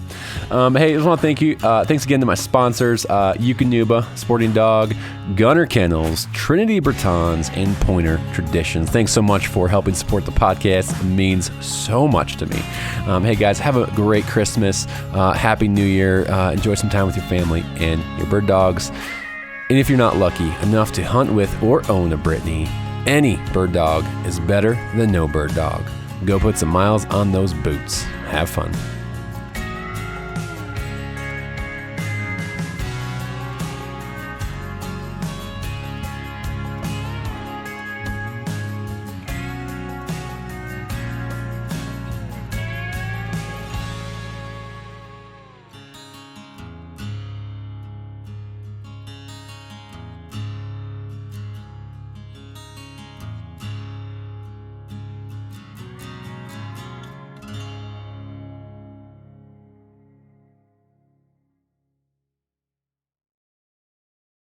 Hey, I just want to thank you. Thanks again to my sponsors, Eukanuba, Sporting Dog, Gunner Kennels, Trinity Bretons, and Pointer Traditions. Thanks so much for helping support the podcast. It means so much to me. Hey guys, have a great Christmas, Happy New Year, enjoy some time with your family and your bird dogs. And if you're not lucky enough to hunt with or own a Brittany, any bird dog is better than no bird dog. Go put some miles on those boots. Have fun.